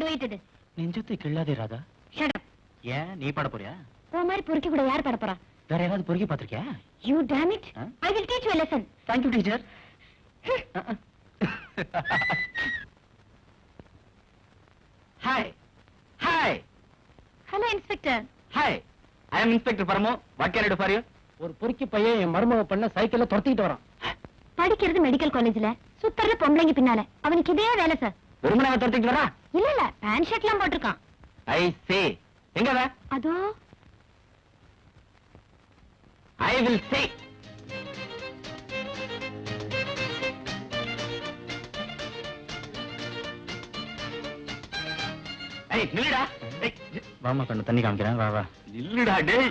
do it. Nenjathai Killathe Radha. Shut up. ஏன் நீ பாட போறியா? ஓ மாதிரி பொறுக்கி கூட யார் பாட போறா? வேற யாராவது பொறுக்கி பாத்திருக்கியா? You damn it. I will teach you a lesson. Thank you, teacher. Hi. Hi. Hello, Inspector. Hi. I am Inspector Paramo. What can I do for you? ஒரு பொறுக்கி பையன் என் மருமக பண்ண சைக்கிள்ல துரத்திட்டு வரான். படிக்கிறது மெடிக்கல் காலேஜ்ல. சுத்தறல பொம்பளைங்க பின்னால. அவனுக்கு இதே வேலை சார். வெறுமனே துரத்திட்டு வரா? இல்ல, பேண்ட் ஷர்ட்லாம் போட்டுருக்கான். I see. எங்க வா? அதோ. I will see. ஏய் நில்லுடா. வாமா கண்ணு தண்ணி காமிக்கிறேன். வா வா. நில்லுடா டேய்.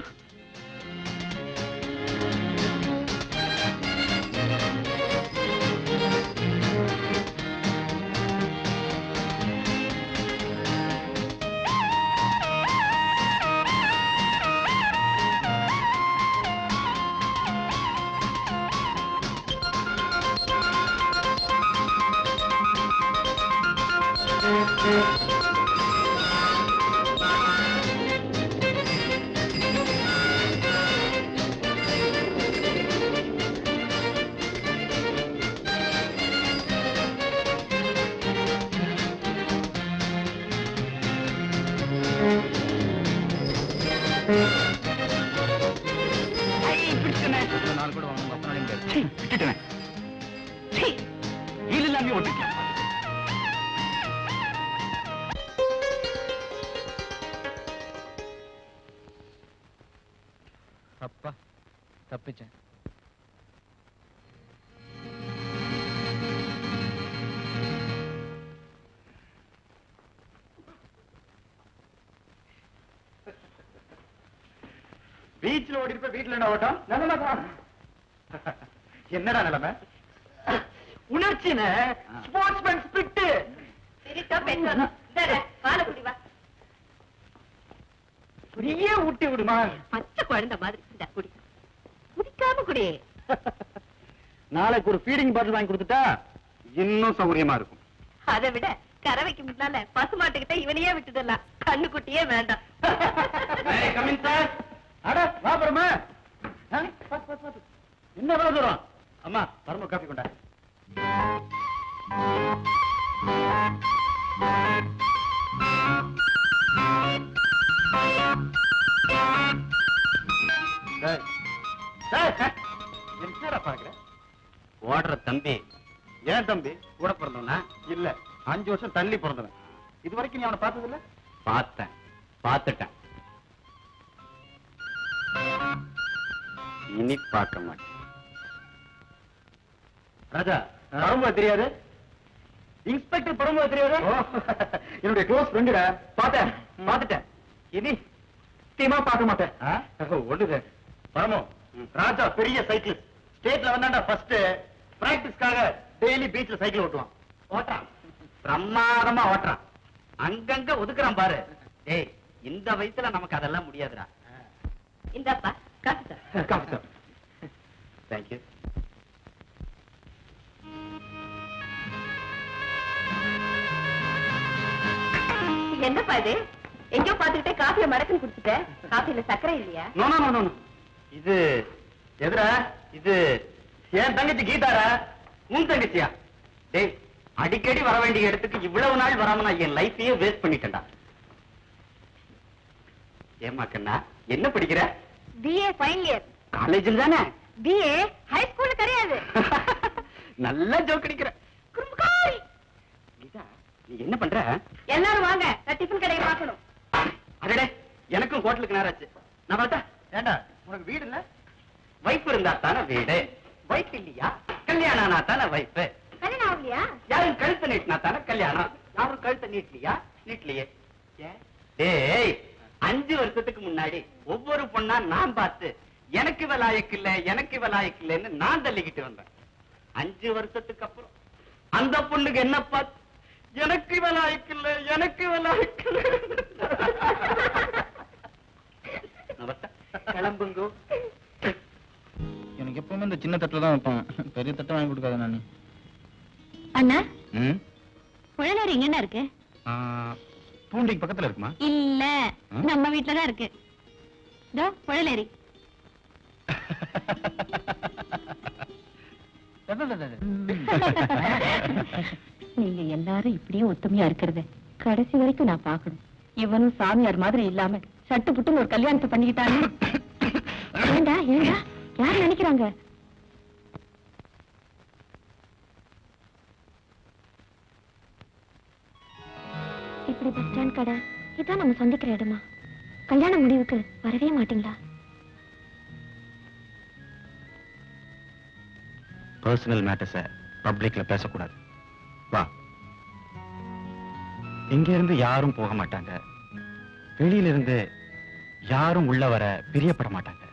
அப்பா தப்பிச்சேன். பீச்ல ஓடி இருப்ப வீட்டுல என்ன ஓட்டம்? என்னடா நிலைமை? உணர்ச்சின ஸ்போர்ட்ஸ்மேன் ஸ்பிரிட். குடியே ஊட்டி விடுமா? பச்சை குழந்தை மாதிரி குடி. குடிக்காம குடி. நாளைக்கு ஒரு ஃபீடிங் பாட்டில் வாங்கி கொடுத்துட்டா இன்னும் சௌகரியமா இருக்கும். அதை விட கறவைக்கு முன்னால பசுமாட்டுக்கிட்ட இவனையே விட்டுடலாம். கண்ணு குட்டியே வேண்டாம். அட வா பரமா. என்ன வேலை தூரம்? அம்மா பரம காஃபி கொண்டா. என்னடா பாக்குற? ஓடுற தம்பி. ஏன் தம்பி? கூட பிறந்தவனா? இல்ல, 5 வருஷம் தள்ளி பிறந்தவன். இது வரைக்கும் நீ அவனை பார்த்தது இல்ல? பார்த்தேன், பார்த்துட்டேன். இனி பார்க்க மாட்டேன். ராஜா, பரம்பு தெரியாது? இன்ஸ்பெக்டர் பரம்பு தெரியாது? என்னுடைய க்ளோஸ் ஃப்ரெண்டுடா. பார்த்துட்டேன். இனி சத்தியமா பார்க்க மாட்டேன். ஒண்ணுது பரமோ, ராஜா பெரிய சைக்கிள் ஸ்டேட்ல வந்தாண்டா ஃபர்ஸ்ட். பிராக்டிஸ்க்காக டெய்லி பீச்ல சைக்கிள் ஓட்டுவான். ஓட்டுறான், பிரமாதமா ஓட்டுறான். அங்கங்க ஒதுக்குறான் பாரு. டேய், இந்த வயசுல நமக்கு அதெல்லாம் முடியாதுடா. இந்தப்பா காசு. தேங்க்யூ. என்னப்பா இது? எங்கயோ பாத்துக்கிட்டே காஃபியை மடக்குன்னு குடிச்சிட்டேன். காஃபில சக்கரை இல்லையா? நோ. இது எதுரா? இது என் தங்கச்சி கீதாரா? உன் தங்கச்சியா? டேய், அடிக்கடி வர வேண்டிய இடத்துக்கு இவ்வளவு நாள் வராம நான் என் லைஃபையே வேஸ்ட் பண்ணிட்டேன்டா. ஏமா கண்ணா, என்ன படிக்கிற? BA final year. காலேஜில் தானே? BA ஹை ஸ்கூல்ல கிடையாது. நல்லா ஜோக் அடிக்கிற. குறும்புகாரி. கீதா, நீ என்ன பண்ற? எல்லாரும் வாங்க, நான் டிஃபன் கடையை பார்க்கணும். அடடே, எனக்கும் ஹோட்டலுக்கு நேராச்சு. நான் பார்த்தா ஏண்டா உனக்கு வீடு இல்ல? வைஃப் இருந்தா தானே வீடு. வைஃப் இல்லையா? கல்யாணம் ஆனா தானே வைஃப். கல்யாணம் ஆகலையா? யாரும் கழுத்து நீட்டினா தானே கல்யாணம். யாரும் கழுத்தை நீட்டலையா? நீட்டலையே. ஏய், 5 வருஷத்துக்கு முன்னாடி ஒவ்வொரு பொண்ணா நான் பார்த்து எனக்கு விலாயக்கில்லைன்னு நான் தள்ளிக்கிட்டு வந்தேன். 5 வருஷத்துக்கு அப்புறம் அந்த பொண்ணுக்கு என்ன பார்த்து எனக்கு விலாயக்கில்லை. கிளம்புங்க. எனக்கு எப்பவுமே இந்த சின்ன தட்டுல தான் வைப்பேன். பெரிய தட்டை வாங்கி கொடுக்காத நானு. அண்ணா, குழந்தை இங்க என்ன இருக்கு? பூண்டிக்கு பக்கத்துல இருக்குமா? இல்ல, நம்ம வீட்டுலதான் இருக்கு. இதோ புழலேரி. நீங்க எல்லாரும் இப்படியே ஒத்துமையா இருக்கிறது கடைசி வரைக்கும் நான் பாக்கணும். இவனும் சாமியார் மாதிரி இல்லாம சட்டு புட்டுன்னு ஒரு கல்யாணத்தை பண்ணிக்கிட்டாங்க. ஏண்டா ஏண்டா யார் நினைக்கிறாங்க? இப்படி பஸ் ஸ்டாண்ட் கடை இதான் நம்ம சந்திக்கிற இடமா? கல்யாண முடிவுக்கு வரவே மாட்டீங்களா? பர்சனல் மேட்டர்ஸ பப்ளிக்ல பேசக்கூடாது. வா. இங்க இருந்து யாரும் போக மாட்டாங்க, வெளியில இருந்து யாரும் உள்ள வர பிரியப்பட மாட்டாங்க.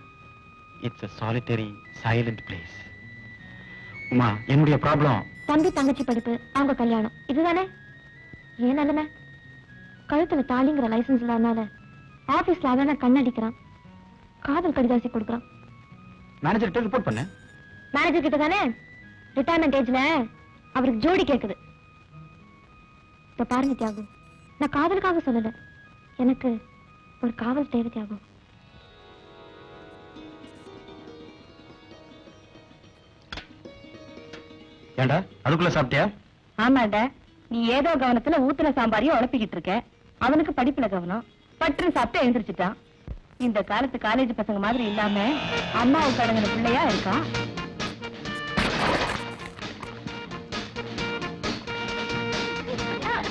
It's a solitary silent place. Uma, என்னுடைய ப்ராப்ளம் தம்பி தங்கச்சி படிப்பு, அவங்க கல்யாணம், இதுதானே ஏன் நிலைமை? கழுத்துல தாலிங்கிற லைசன்ஸ் இல்லாதனால ஆபீஸ்ல அவன கண்ணடிக்கிறான், காதல் கடிதாசி கொடுக்கறான். மேனேஜர்கிட்ட ரிப்போர்ட் பண்ண. மேனேஜர் கிட்ட தானே ரிட்டையர்மெண்ட் ஏஜ்ல அவருக்கு ஜோடி கேக்குது. இப்ப பாருங்க தியாகு, நான் காதலுக்காக சொல்லல, எனக்கு ஒரு காவல் தேவை தியாகு. ஏண்டா அதுக்குள்ள சாப்பிட்டியா? ஆமாண்டா, நீ ஏதோ கவனத்துல ஊத்துல சாம்பாரியும் உழப்பிக்கிட்டு இருக்க. அவனுக்கு படிப்புல கவனம், பட்டுன்னு சாப்பிட்டு எழுந்திரிச்சிட்டான். இந்த காலத்து காலேஜ் பசங்க மாதிரி இல்லாம அம்மாவுக்கு அடங்கின பிள்ளையா இருக்கான்.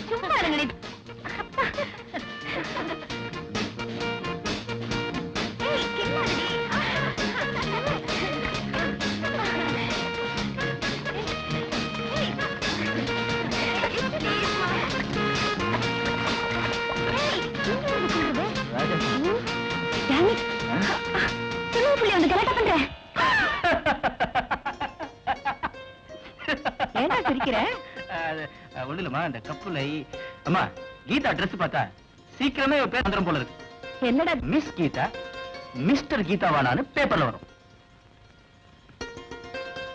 சும்மா இருங்கடி. ஏய், கில்லாடி. ஏண்டா சிரிக்கிற? ஒண்ணு இல்லம்மா, இந்த கப்புலை அம்மா கீதா ட்ரெஸ் பார்த்தா சீக்கிரமே இவ பேர் வந்துரும் போல இருக்கு. என்னடா மிஸ் கீதா மிஸ்டர் கீதாவானான்னு பேப்பர்ல வரும்.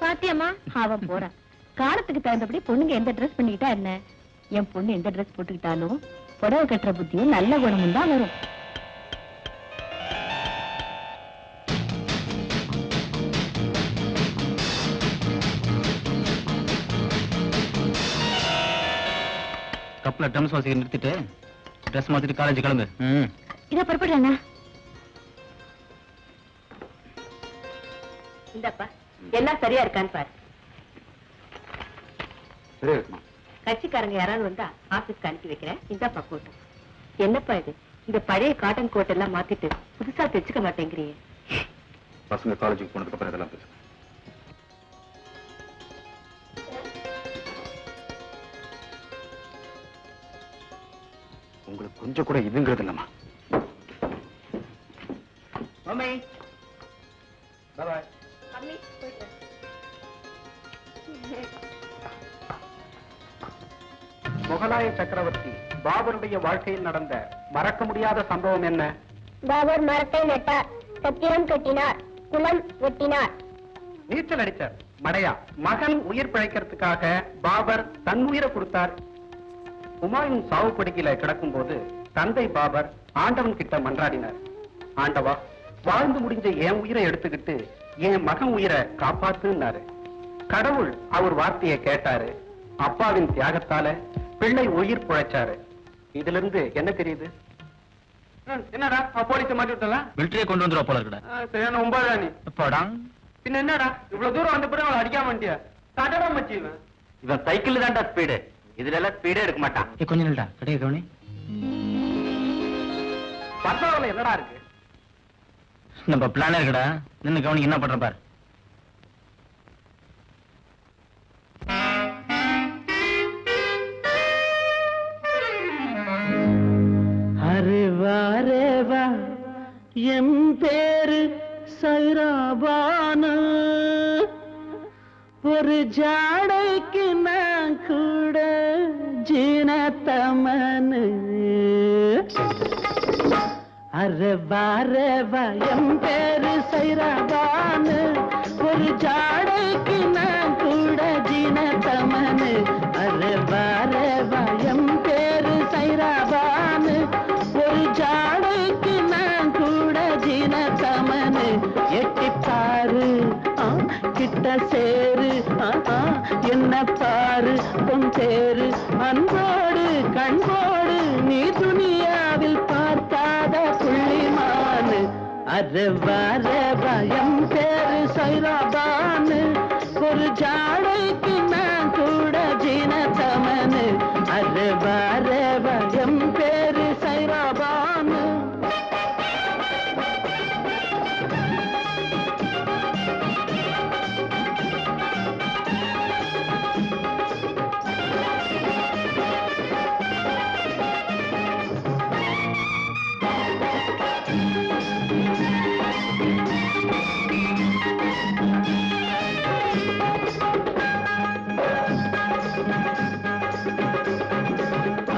பாத்தியம்மா, அவன் போறான். காலத்துக்கு தகுந்தபடி பொண்ணுங்க எந்த ட்ரெஸ் பண்ணிக்கிட்டா என்ன? என் பொண்ணு எந்த ட்ரெஸ் போட்டுக்கிட்டாலும் புடவை கட்டுற புத்தியும் நல்ல குணமும் தான் வரும். கப்ல ட்ரம்ஸ் வாசிக்க நிறுத்திட்டு ட்ரெஸ் மாத்திட்டு காலேஜ் கிளம்பு. இத புறப்படுறாங்க. இந்தப்பா எல்லாம் சரியா இருக்கான்னு பாரு. கட்சிக்காரங்க யாராவது வந்தா ஆபீஸ்க்கு அனுப்பி வைக்கிறேன். இந்தப்பா கோட்டு. என்னப்பா இது, இந்த பழைய காட்டன் கோட் எல்லாம் மாத்திட்டு புதுசா தைச்சுக்க மாட்டேங்கிறியே? பசங்க காலேஜுக்கு போனதுக்கு அப்புறம் இதெல்லாம் பேசு. உங்களுக்கு கொஞ்சம் கூட இதுங்கிறது இல்லம்மா. Mummy by by. மம்மி போயிட்டு முகலாய சக்கரவர்த்தி பாபருடைய வாழ்க்கையில் நடந்த மறக்க முடியாத சம்பவம் என்ன? பாபர் மரத்தை நட்டார், சத்திரம் கட்டினார், குளம் வெட்டினார். நீச்சல் அடிச்சார். மடையா மகன் உயிர் பிழைக்கிறதுக்காக பாபர் தன் உயிரை கொடுத்தார். ஹுமாயூன் சாவு படுக்கையில கிடக்கும் போது தந்தை பாபர் ஆண்டவன் கிட்ட மன்றாடினார். ஆண்டவா, வாழ்ந்து முடிஞ்ச என் உயிரை எடுத்துக்கிட்டு என் மகன் உயிரை காப்பாத்துனாரு. கடவுள் அவர் வார்த்தையை கேட்டாரு. அப்பாவின் தியாகத்தால பிள்ளை உயிர் பிழைச்சாரு. இதுல இருந்து என்ன தெரியுது? என்னடா போலீஸ மாட்டி விட்டலாம்? மிலிட்டரியை கொண்டு வந்துருவா போல இருக்கடா. சரியான ஒன்பதா நீ. எப்பாடா பின்ன என்னடா இவ்வளவு தூரம் வந்த பிறகு அவளை அடிக்காம மாட்டியா? தடடா மச்சி இவன். இவன் சைக்கிள் தான்டா ஸ்பீடு, இதுல எல்லாம் ஸ்பீடே எடுக்க மாட்டான். கொஞ்சம் நில்டா, கடையை கவனி. பர்தாவில் என்னடா இருக்கு? நம்ம பிளானே இருக்கடா, நின்னு கவனி என்ன பண்ற பாரு. அரேவா என் பேரு சைராபான, ஒரு ஜாடைக்கு நான் கூட ஜீனத்தமனு. அரேவா என் பேரு சைராபான, ஒரு ஜாடைக்கு நான் கூட ஜீனத்தமனு. அரேவா என் பேரு சைராபான, எட்டிப்பாரு கிட்ட சேரு என்ன பாரு பொன் தேரு அன்போடு கண்போடு நீ துனியாவில் பார்க்காத புள்ளிமானு அது வர பயம் பேரு சைராபானு ஒரு ஜாடைக்கு நான் கூட ஜீனத்தமனு அது வர பயம் பேரு சைராபானு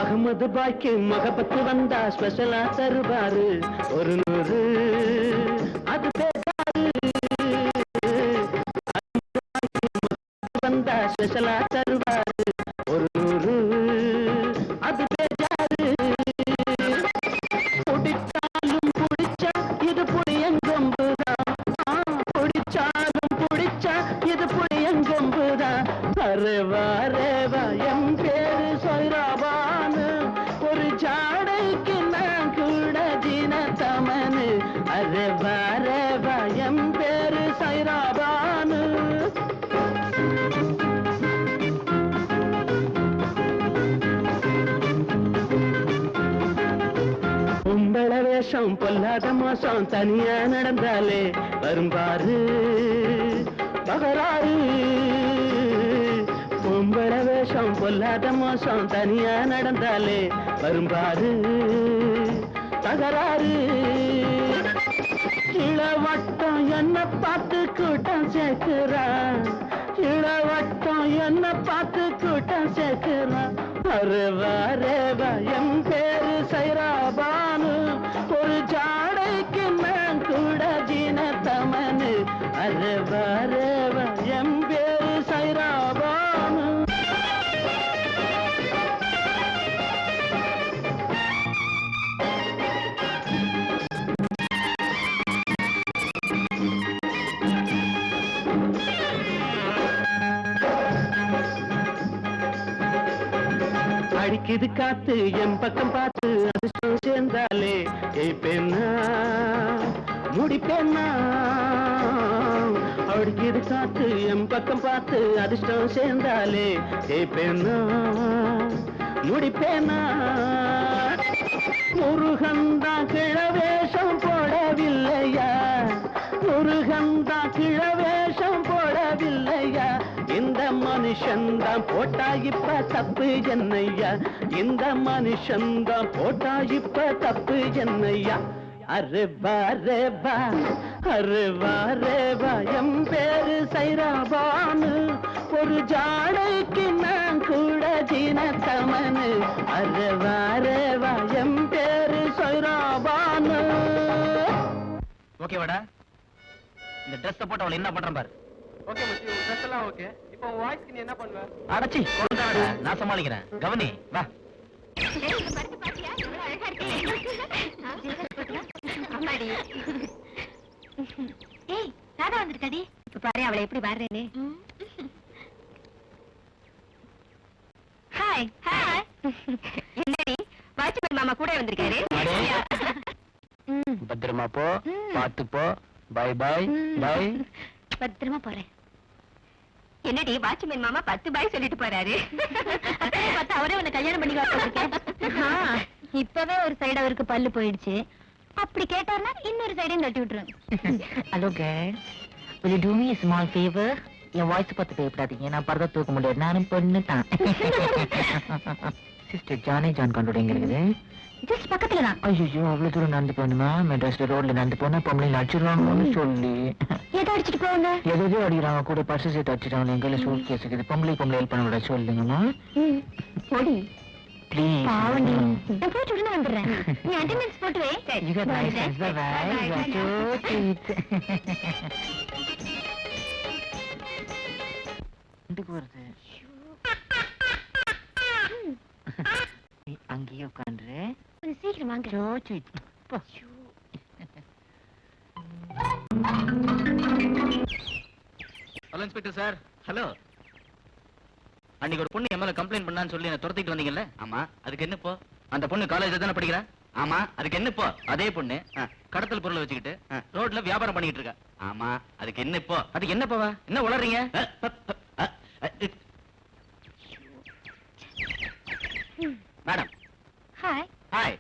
அகமது பாய்க்கு மகபத்து வந்தா ஸ்பெஷலா தருவாரு ஒரு 100 அது பேசாரு வந்தா ஸ்பெஷலா தருவாரு ஒரு 100 அது பேசாரு பிடிச்சாலும் பிடிச்சா இது புளியங்கொம்புதான் பிடிச்சாலும் பிடிச்சா இது புளியங்கொம்புதான் அரேவா ரேவா எம் பேரு சைராபானு ஒரு ஜாடைக்கு நான் கூட தினத்தமனு அரேவா ரேவா எம் பேரு சைராபானு உங்கள வேஷம் பொல்லாத மோசம் தனியா நடந்தாலே வரும்பாரு பகராறு பொம்பள வேஷம் பொல்லாத மோசம் தனியா நடந்தாலே வரும்பாரு தகராறு இளவட்டம் என்ன பார்த்து கூட்டம் சேர்க்கிறான் இளவட்டம் என்ன பார்த்து கூட்டம் சேர்க்கிறான் அரேவா ரேவா எம் பேரு சைராபானு ஒரு ஜாடைக்கு நான் கூட ஜீனத்தமனு அரேவா ரேவா எம் பேரு சைராபானு அடிக்குது காத்து என் பக்கம் பார்த்து அதிர்ஷ்டம் சேர்ந்தாலே ஜெயிப்பேன்னா முடிப்பேன்னா அடிக்குது காத்து என் பக்கம் பார்த்து அதிர்ஷ்டம் சேர்ந்தாலே ஜெயிப்பேன்னா முடிப்பேன்னா முருகந்தா கிழவேஷம் போடவில்லையா முருகந்தா கிழவேஷம் போடவில்லையா இந்த மனுஷன்தான் போட்டா இப்ப தப்பு என்னையா இந்த மனுஷன்தான் போட்டா இப்ப தப்பு என்னையா அரேவா ரேவா அரேவா ரேவா எம் பேரு சைராபானு ஒரு ஜாடைக்கு நான் கூட ஜீனத்தமனு அரேவா ரேவா எம் பேரு சைராபானு. ஓகேவாடா? இந்த ட்ரெஸ் போட்டு அவளை என்ன பண்றேன் பாரு. ஓகே மச்சி, ட்ரெஸ் எல்லாம் ஓகே. இப்போ உன் வாய்ஸ்க்கு நீ என்ன பண்ணுவ? அடச்சி கொண்டாடா, நான் சமாளிக்கிறேன். கவனி வா. ஏய் ராதா வந்துருக்காடி. இப்ப பாரு அவளை எப்படி பாடுறேன்னு. Hi hi. என்னடி வாட்ச்மேன் மாமா கூட வந்திருக்காரு. பத்திரமா போ, பாத்து போ. Bye bye bye. பத்திரமா போறேன். என்னடி வாட்ச்மேன் மாமா 10 பாய் சொல்லிட்டு போறாரு. பார்த்தா அவரே உன்னை கல்யாணம் பண்ணிக்க. இப்பவே ஒரு சைடு அவருக்கு பல்லு போயிடுச்சு. அப்படி கேட்டார்னா இன்னொரு சைடையும் தட்டி விட்டுருங்க. Hello girls, will you do me a small favor? N voice பார்த்து பயப்படாதீங்க, நான் பரதா தூக்க முடியாது, நானும் பொண்ணு தான். சிஸ்டர் ஜானே ஜான் கண்டோட எங்க இருக்குது? ஜஸ்ட் பக்கத்துல தான். ஐயோ அவ்வளவு தூரம் நடந்து போகணுமா? மெட்ராஸ்ல ரோட்ல நடந்து போனா பொம்பளை அடிச்சிடறாங்கன்னு சொல்லி ஏதோ அடிச்சுட்டு போவாங்க. எதோ அடிக்கிறாங்க, கூட பர்ஸ் சேர்த்து அடிச்சிட்டாங்க. எங்க கையில சூட் கேஸ் இருக்குது. பொம்பளை ஹெல்ப் பண்ண விட சொல்லுங்கம்மா போடி ப்ளீஸ். பாவண்டி, நான் போட்டு உடனே வந்துடுறேன். நீ அட்டெண்டன்ஸ் போட்டு வை. You got nice friends. Bye bye. You are so sweet. இந்துக்கு வருது. நீ அங்கேயே உட்காந்துரு. சீக்கிரம் வாங்க. So sweet. போ. Hello inspector sir. ஹலோ. அன்னைக்கு ஒரு பொண்ணு எம்எல்ஏ கம்ப்ளைண்ட் பண்ணான்னு சொல்லி என்ன துரத்திட்டு வந்தீங்கல்ல? ஆமா. அதுக்கு என்ன இப்போ? அந்த பொண்ணு காலேஜ்ல தானே படிக்கிறா? ஆமா. அதுக்கு என்ன இப்போ? அதே பொண்ணு கடத்தல் பொருளை வச்சுக்கிட்டு ரோட்ல வியாபாரம் பண்ணிட்டு இருக்கா. ஆமா. அதுக்கு என்ன இப்போ? அதுக்கு என்ன போவா? என்ன உளறீங்க? மேடம். ஹாய். ஹாய்.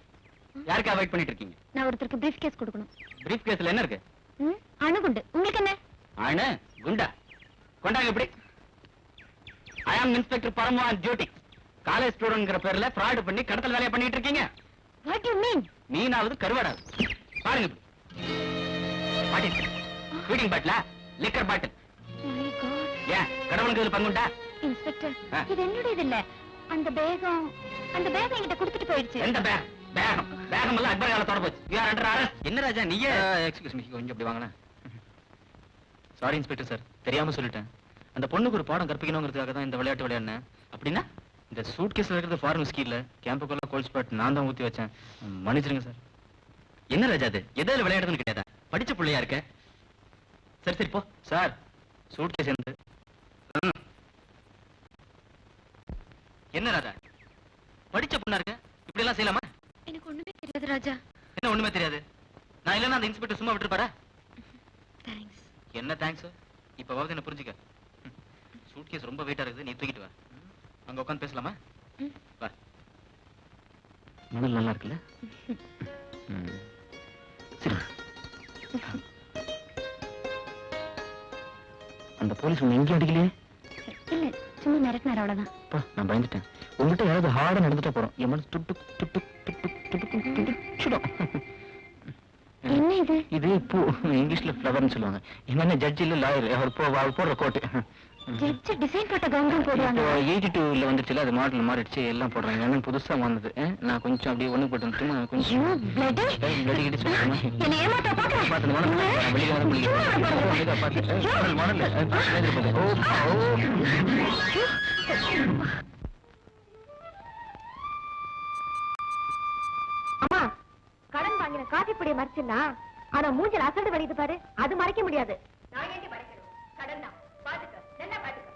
யாருக்கா வெயிட் பண்ணிட்டு இருக்கீங்க? நான் ஒருத்தருக்கு பிரீஃப் கேஸ் கொடுக்கணும். பிரீஃப் கேஸ்ல என்ன இருக்கு? அணுகுண்டு. உங்களுக்கு என்ன? அணு குண்டா? கொண்டாங்க இப்படி. I am inspector Paramu on duty. College ஸ்டூடெண்ட்ங்கற பேர்ல ஃப்ராட் பண்ணி கடத்தல் வேலைய பண்ணிட்டு இருக்கீங்க. What do you mean? மீனாவது கருவாடாது. பாருங்க. பாட்டில். ஃபீடிங் பாட்டிலா? Liquor bottle. My God. ஏன் கடவுளுக்கு இதுல பங்குண்டா? இன்ஸ்பெக்டர், இது என்னுடையது இல்ல. அந்த பேகம் என்கிட்ட கொடுத்துட்டு போயிடுச்சு. எந்த பேக்? பேகம் எல்லாம் அக்பர் காலத்தோட போச்சு. You are under arrest. என்ன ராஜா நீயே? எக்ஸ்கியூஸ் மீ, கொஞ்சம் அப்படி வாங்கண்ணா. சாரி இன்ஸ்பெக்டர் சார், தெரியாம சொல்லிட்டேன். அந்த பொண்ணுக்கு ஒரு பாடம் கற்பிக்கணுங்கிறதுக்காக தான் இந்த விளையாட்டு விளையாடினேன். அப்படின்னா இந்த சூட் கேஸ்ல இருக்கிறது ஃபாரின் விஸ்கி இல்ல, கேம்புக்குள்ள கோல்ட் ஸ்பாட் நான் தான் ஊத்தி வச்சேன். மன்னிச்சிருங்க சார். என்ன ராஜா அது? எதாவது விளையாடுறதுன்னு கேட்டா படிச்ச பிள்ளையா இருக்க. சரி சரி போ சார். சூட் கேஸ் என்னது? என்ன ராஜா படிச்ச பொண்ணா இருக்க, இப்படி எல்லாம் செய்யலாமா? எனக்கு ஒண்ணுமே தெரியாது ராஜா. என்ன ஒண்ணுமே தெரியாது? நான் இல்லன்னா அந்த இன்ஸ்பெக்டர் சும்மா விட்டுருப்பாரா? தேங்க்ஸ். என்ன தேங்க்ஸ்? இப்பவாவது என்ன புரிஞ்சுக்க. சூட் கேஸ் ரொம்ப வெயிட்டா இருக்குது, நீ தூக்கிட்டு வா. அங்க உட்காந்து பேசலாமா? வா. மணல் நல்லா இருக்குல்ல? சரி. அந்த போலீஸ் உன்னை எங்கேயும் அடிக்கலையே? இல்ல, சும்மா மிரட்டினார் அவ்வளவுதான். நான் பயந்துட்டேன். உங்ககிட்ட யாராவது ஹார்டா நடந்துட்டா போறோம். என் மனசு துட்டு துட்டு துட்டு துட்டு துடிச்சிடும். என்ன இது? இது பூ, இங்கிலீஷ்ல ஃப்ளவர்னு சொல்லுவாங்க. என்ன ஜட்ஜ் இல்ல லாயர், அவர் போடுற கோட்டு. ஜட்ஜ் டிசைன் போட்ட கவுன் போடுவாங்க. 82ல வந்துருச்சுல, அது மாடல் மாறிடுச்சு, எல்லாம் போடுறாங்க. என்ன புதுசா வந்தது. நான் கொஞ்சம் அப்படியே ஒண்ணு போட்டு கொஞ்சம் பிளட் கிடி சொல்லுமா? என்ன ஏமாத்த பாக்குறேன். பார்த்து வெளியே வர முடியல. அம்மா, கடன் வாங்கின காஃபி பொடியை மறைச்சிடலாம். ஆனா மூஞ்சில அசடு வலிது பாரு, அது மறைக்க முடியாது. நான் ஏன் மறைக்கணும்? கடன் தான். பாத்துக்க, நல்லா பாத்துக்க.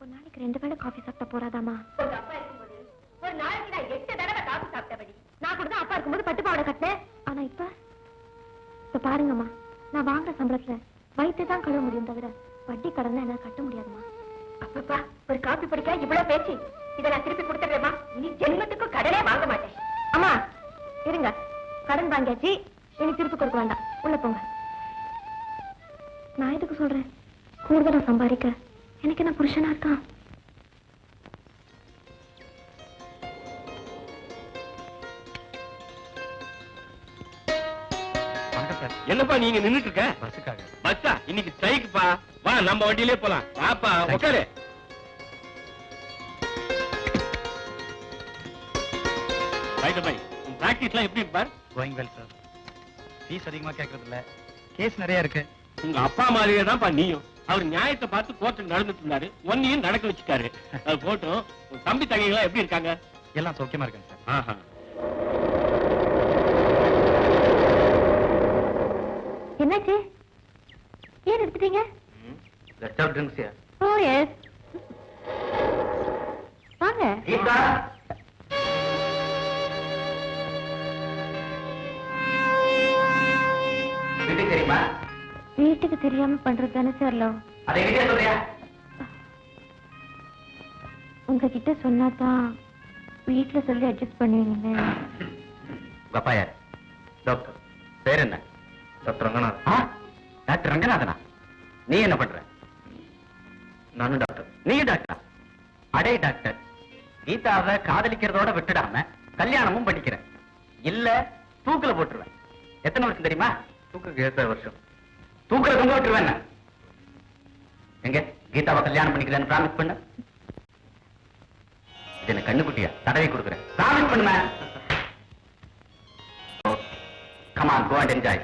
ஒரு நாளைக்கு 2 வேளை காஃபி சாப்பிட்டா போறாதாமா? ஒரு அப்பா இருக்கும்போது ஒரு நாளைக்கு நான் 8 தடவை காஃபி சாப்பிட்டபடி. நான் கூட தான் அப்பா இருக்கும்போது பட்டு பாவாடை கட்டினேன். ஆனா இப்ப பாருங்கம்மா, நான் வாங்குற சம்பளத்துல வயிற்று தான் கழுவ முடியும் தவிர வட்டி கடன் என்ன கட்ட முடியாதுமா. அப்பப்பா, ஒரு காஃபி பொடிக்க இவ்வளவு பேச்சு. இதை நான் திருப்பி கொடுத்துடுறேம்மா. இனி ஜென்மத்துக்கு கடனே வாங்க மாட்டேன். அம்மா இருங்க, கடன் வாங்கியாச்சு, இனி திருப்பி கொடுக்க வேண்டாம். உள்ள போங்க. நான் எதுக்கு சொல்றேன்? கூடுதலா சம்பாதிக்க எனக்கு என்ன புருஷனா இருக்கான்? என்னப்பா நீங்க நின்னுட்டு இருக்க? பஸ்ஸுக்காக. பஸ்ஸா? இன்னைக்கு ஸ்ட்ரைக்குப்பா. வா நம்ம வண்டியிலே போலாம். வாப்பா உட்காரு. பிராக்டிஸ்லாம் எப்படி இருப்பார்? Going well sir. ஃபீஸ் அதிகமா கேட்கறது இல்ல, கேஸ் நிறைய இருக்கு. உங்க அப்பா மாதிரியே தான்ப்பா நீயும். அவர் நியாயத்தை பார்த்து கோர்ட்டுக்கு நடந்துட்டு இருந்தாரு, ஒன்னையும் நடக்க வச்சுட்டாரு. அது போட்டும். உங்க தம்பி தங்கைகளா எப்படி இருக்காங்க? எல்லாம் சௌக்கியமா இருக்காங்க சார். ஆஹா. என்னாச்சு? ஏன் எடுத்துட்டீங்க? Let's have drinks here. Oh yes. வாங்க. கீதா. வீட்டுக்கு தெரியுமா? வீட்டுக்கு தெரியாம பண்றது தானே சார் லவ். அதை எங்க சொல்றியா? உங்ககிட்ட சொன்னாதான் வீட்டுல சொல்லி அட்ஜஸ்ட் பண்ணுவீங்க. உங்க அப்பா யார்? டாக்டர். பேர் என்ன? டாக்டர் ரங்கநாதன். டாக்டர் ரங்கநாதனா? நீ என்ன பண்ற? நானும் டாக்டர். நீயும் டாக்டரா? அடே டாக்டர், கீதாவை காதலிக்கிறதோட விட்டுடாம கல்யாணமும் பண்ணிக்கிறேன். இல்ல தூக்குல போட்டுருவேன். எத்தனை வருஷம் தெரியுமா? தூக்குக்கு 7 வருஷம். தூக்குல தொங்க விட்டுருவேன். எங்க கீதாவை கல்யாணம் பண்ணிக்கிறேன்னு பிராமிஸ் பண்ண. இது என்ன கண்ணுக்குட்டியா? தடவை கொடுக்குறேன். பிராமிஸ் பண்ணுமே. Come on, go and enjoy.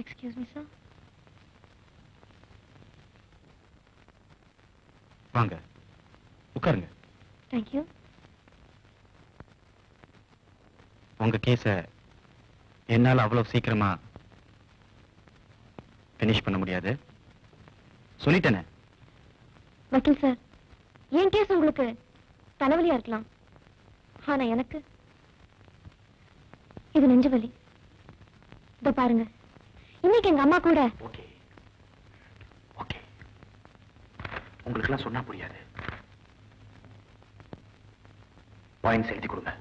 Excuse me, sir. வாங்க உட்காருங்க. Thank you. உங்க கேஸ என்னால அவ்வளவு சீக்கிரமா பினிஷ் பண்ண முடியாது சொல்லிட்டேனே. வக்கீல் சார், என் கேஸ் உங்களுக்கு தலைவலியா இருக்கலாம், ஆனா எனக்கு இது நெஞ்சு வலி. இதோ பாருங்க, இன்னைக்கு எங்க அம்மா கூட ஓகே ஓகே, உங்களுக்கு எல்லாம் சொன்னா புரியாது. பாயிண்ட்ஸ் எழுதி கொடுங்க.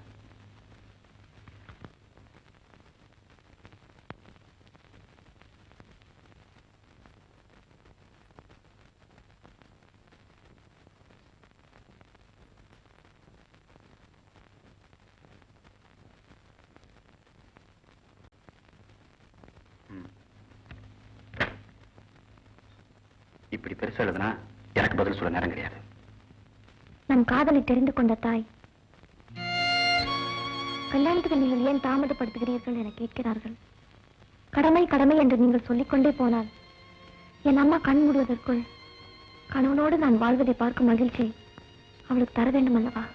இப்படி பெருசா எழுதுனா எனக்கு பதில் சொல்ல நேரம் கிடையாது. நம் காதலை தெரிந்து கொண்ட தாய், கல்யாணத்துக்கு நீங்கள் ஏன் தாமதப்படுத்துகிறீர்கள் என கேட்கிறார்கள். கடமை கடமை என்று நீங்கள் சொல்லிக்கொண்டே போனால் என் அம்மா கண் மூடுவதற்குள் கணவனோடு நான் வாழ்வதை பார்க்கும் மகிழ்ச்சி அவளுக்கு தர வேண்டும் அல்லவா?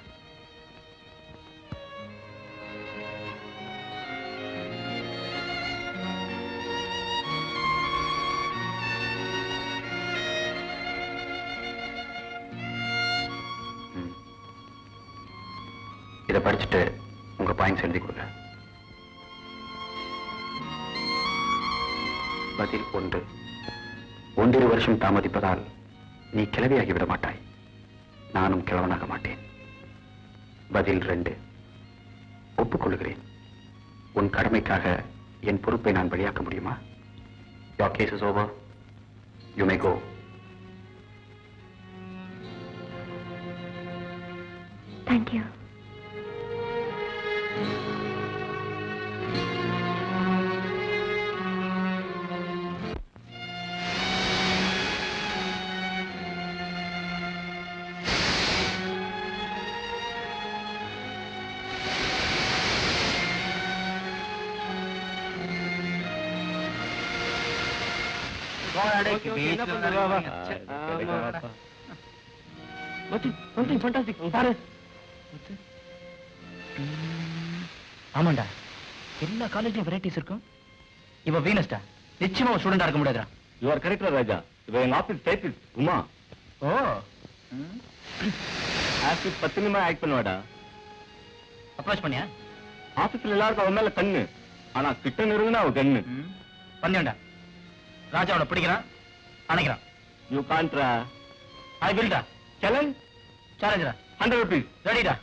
இதை படிச்சுட்டு உங்க பாயிண்ட்ஸ் எழுதி கொடுங்க. பதில் 1, 1.5 வருஷம் தாமதிப்பதால் நீ கிழவியாகி விட மாட்டாய், நானும் கிழவனாக மாட்டேன். பதில் 2, ஒப்புக்கொள்கிறேன். உன் கடமைக்காக என் பொறுப்பை நான் வெளியாக்க முடியுமா? Your case is over. You may go. Thank you. ஆமாண்டா, எல்லா காலேஜ்லயும் வெரைட்டிஸ் இருக்கும். இவ வீனஸ்டா, நிச்சயமா ஸ்டூடெண்டா இருக்க முடியாதுடா. யூ ஆர் கரெக்ட் ராஜா. இவ எங்க ஆபீஸ் டைபிஸ்ட் உமா. ஓ, ஆபீஸ் 10 நிமிஷம் ஆக்ட் பண்ணுவாடா. அப்ரோச் பண்ணியா? ஆபீஸ்ல எல்லாருக்கும் அவன் மேல கண்ணு, ஆனா கிட்ட நெருங்குனா அவ கண்ணு. பண்ணியாண்டா, ராஜா அவனை பிடிக்கிறான், அணைக்கிறான். யூ கான்ட்ரா. ஐ வில் டா. சேலஞ்ச் சேலஞ்சுடா. 100 rupees. ரெடிடா?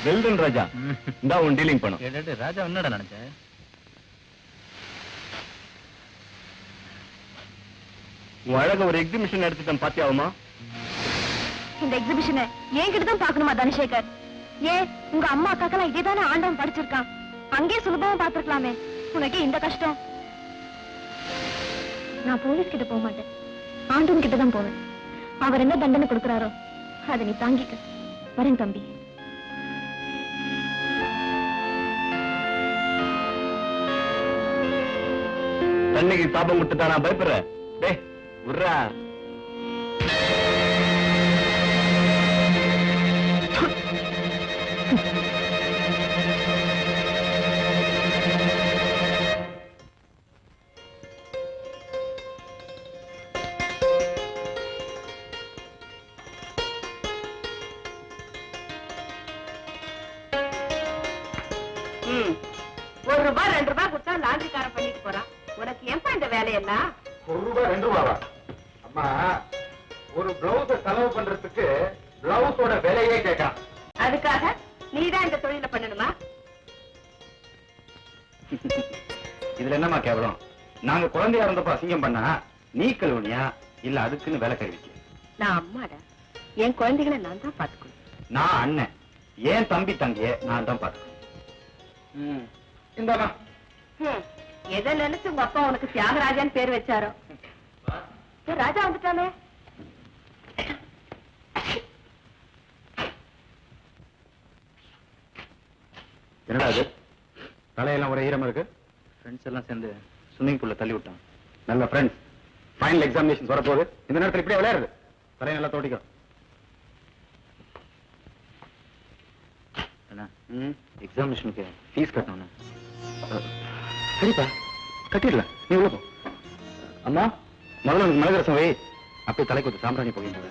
வெல்டன் ராஜா, இந்த உன் டீலிங் பண்ணும். ராஜா என்னடா நினைச்ச? உன் அழக ஒரு எக்ஸிபிஷன் எடுத்துட்டேன், பாத்தியாவுமா? இந்த எக்ஸிபிஷனை என்கிட்ட தான் பார்க்கணுமா தனசேகர்? ஏன் உங்க அம்மா அக்காக்கெல்லாம் இதேதானே ஆண்டவன் படிச்சிருக்கான், அங்கே சுலபமா பார்த்திருக்கலாமே. உனக்கு இந்த கஷ்டம்? நான் போலீஸ் கிட்ட போக மாட்டேன், ஆண்டவன் கிட்ட தான் போவேன். அவர் என்ன தண்டனை கொடுக்கிறாரோ அதை நீ தாங்கிக்க. வரேன் தம்பி. தண்ணிக்கு சாபம் கொடுத்துட்டா நான் பயப்படுறேன். டேய் உர்ரா. ₹1 ₹2 கொடுத்தா லாண்டரிக்காரன் பண்ணிட்டு போறான். உனக்கு ஏன்பா இந்த வேலையெல்லாம்? ₹1 ₹2 அம்மா, ஒரு பிளவுஸ செலவு பண்றதுக்கு பிளவுஸோட விலையே கேட்கான். அதுக்காக நீதான் இந்த தொழில பண்ணணுமா? இதுல என்னமா கேவலம்? நாங்க குழந்தையா இருந்தப்ப அசிங்கம் பண்ணா நீ கழுவுனியா இல்ல அதுக்குன்னு வேலை கழுவிக்க? நான் அம்மாடா, என் குழந்தைகளை நான் தான் பாத்துக்கணும். நான் அண்ணன், ஏன் தம்பி தங்கைய நான் தான் பாத்துக்கணும். இந்தாமா. எதை நினைச்சு உங்க அப்பா உனக்கு தியாகராஜான்னு பேர் வச்சாரோ? ராஜா வந்துட்டானே. என்னடா அது? தலையெல்லாம் ஒரே ஈரமா இருக்கு. ஃப்ரெண்ட்ஸ் எல்லாம் சேர்ந்து ஸ்விம்மிங் பூல்ல தள்ளி விட்டான். நல்ல ஃப்ரெண்ட்ஸ். ஃபைனல் எக்ஸாமினேஷன் வரப்போகுது. இந்த நேரத்தில் இப்படியே விளையாடுது. தலையை நல்லா தோட்டிக்கும். எக்ஸாமினேஷனுக்கு ஃபீஸ் கட்டணும். சரிப்பா, கட்டிடலாம். நீ உள்ள போ. அம்மா, முதல்ல உனக்கு மிளகு ரசம் வை. அப்படியே தலைக்கு ஒரு சாம்பிராணி போகின்றது.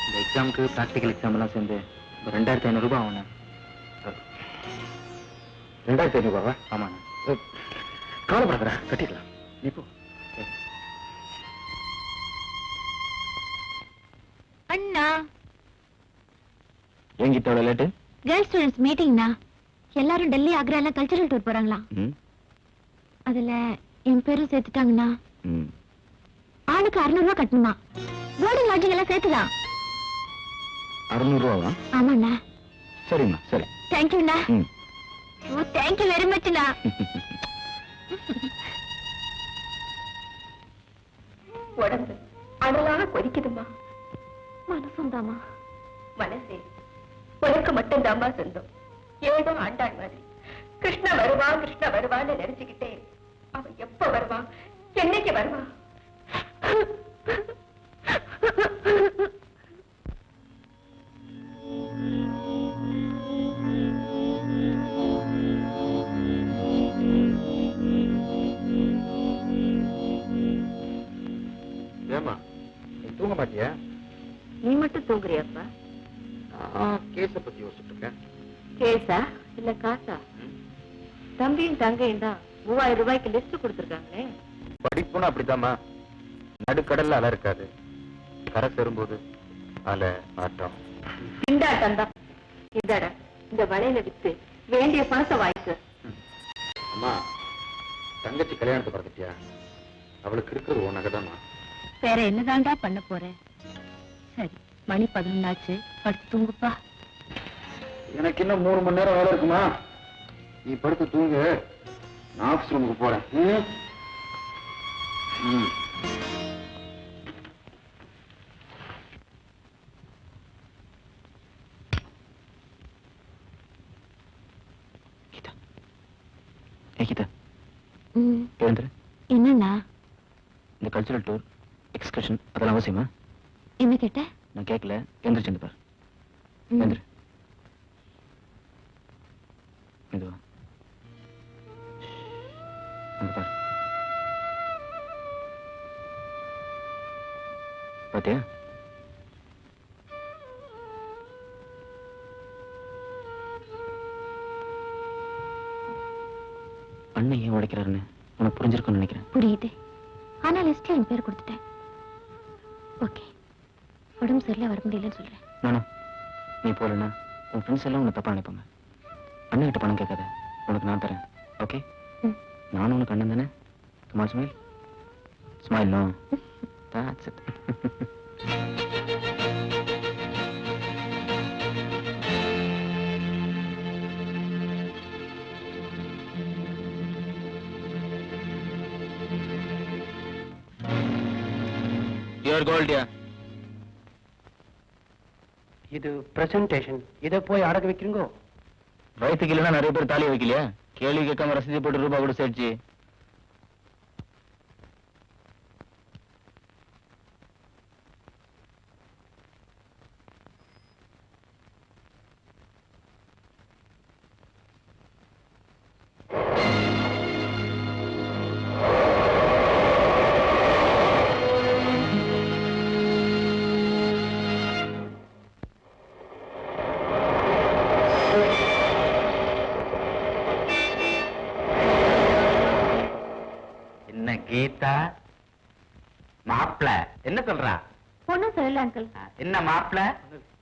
இந்த எக்ஸாமுக்கு பிராக்டிக்கல் எக்ஸாம் எல்லாம் சேர்ந்து 2500 ரூபாய் ஆகணும். 2500 ரூபாவா? ஆமாண்ணா. கவலைப்படாதடா, கட்டிடலாம். நீ போ. அண்ணா, என்கிட்ட எவ்வளவு லேட்டு? கேர்ள்ஸ் ஸ்டூடெண்ட்ஸ் மீட்டிங்னா எல்லாரும் டெல்லி ஆக்ரா எல்லாம் கல்ச்சரல் டூர் போறாங்களா? அதுல என் பேரும் சேர்த்துட்டாங்கண்ணா. ஆளுக்கு 600 ரூபாய் கட்டணுமா? போர்டிங் லாட்ஜிங் எல்லாம் சேர்த்துதான். 600 ரூபாவா? ஆமாண்ணா. சரிம்மா, சரி. தேங்க்யூண்ணா. ஓ, தேங்க்யூ வெரி மச்ண்ணா. உடம்பு அனலாக கொதிக்குதுமா. மனசும் தாமா. மனசே உனக்கு மட்டும் தாமா சொந்தம். ஏதோ ஆண்டாள் மாதிரி கிருஷ்ண வருவான் கிருஷ்ண வருவான்னு நினைச்சுக்கிட்டே அவன் எப்ப வருவான், என்னைக்கு வருவான்? ஏமா, நீ தூங்க மாட்டியா? நீ மட்டும் தூங்குறியாப்பா? கேஸ பத்தி யோசிச்சுட்டு இருக்கேன். கேஸா இல்ல காசா? தம்பியும் தங்கையும் தான் 3000 ரூபாய்க்கு லிஸ்ட் கொடுத்துருக்காங்களே. படிப்புன்னு அப்படித்தாம்மா. நடுக்கடல்ல அலை இருக்காது, கரை சேரும்போது அலை ஆட்டம். திண்டாட்டம் தான். இந்தாடா, இந்த வளையல வித்து வேண்டிய பணத்தை வாய்க்கு. அம்மா, தங்கச்சி கல்யாணத்தை பார்த்துட்டியா? அவளுக்கு இருக்கிறது உன் நகைதாம்மா. வேற என்னதான்டா பண்ண போறேன்? சரி, மணி 11 ஆச்சு, படுத்து தூங்குப்பா. எனக்கு இன்னும் 3 மணி நேரம் வேலை இருக்குமா? நீ படுத்து தூங்கு, நான் ஆபீஸ் ரூமுக்கு போறேன். கீதா, கீதா, எழுந்துரு. என்னண்ணா? இந்த கல்ச்சுரல் டூர், எக்ஸ்கர்ஷன் அதெல்லாம் அவசியமா? என்ன கேட்ட? நான் கேட்கல, எந்திரிச்சு பாரு. எந்திரு. மெதுவா அங்க பாரு. பாத்தியா? அண்ணன் ஏன் உடைக்கிறாருன்னு உனக்கு புரிஞ்சிருக்கும்னு நினைக்கிறேன். புரியுது. ஆனா லிஸ்ட்ல என் பேர் கொடுத்துட்டேன். ஓகே, உடம்பு சரியில்லை, வர முடியலன்னு சொல்றேன். நானா? நீ போலன்னா உன் ஃப்ரெண்ட்ஸ் எல்லாம் உன்னை தப்பா நினைப்பாங்க. அண்ணன் கிட்ட பணம் கேட்காத, உனக்கு நான் தரேன். ஓகே? நானும் உனக்கு அண்ணன் தானே. Kamal smile. Smile. No, that's it. Your gold, yeah. இது பிரசன்டேஷன். இதை போய் அடகு வைக்கிறீங்க. வயிற்றுக்கு இல்லைன்னா நிறைய பேர் தாலி வைக்கலையா? கேள்வி கேட்காம ரசீது போட்டு ரூபாய் கூட சேர்த்து. கீதா, மாப்பிள என்ன சொல்றா? ஒண்ணும் சொல்லல அங்கிள். என்ன மாப்பிள,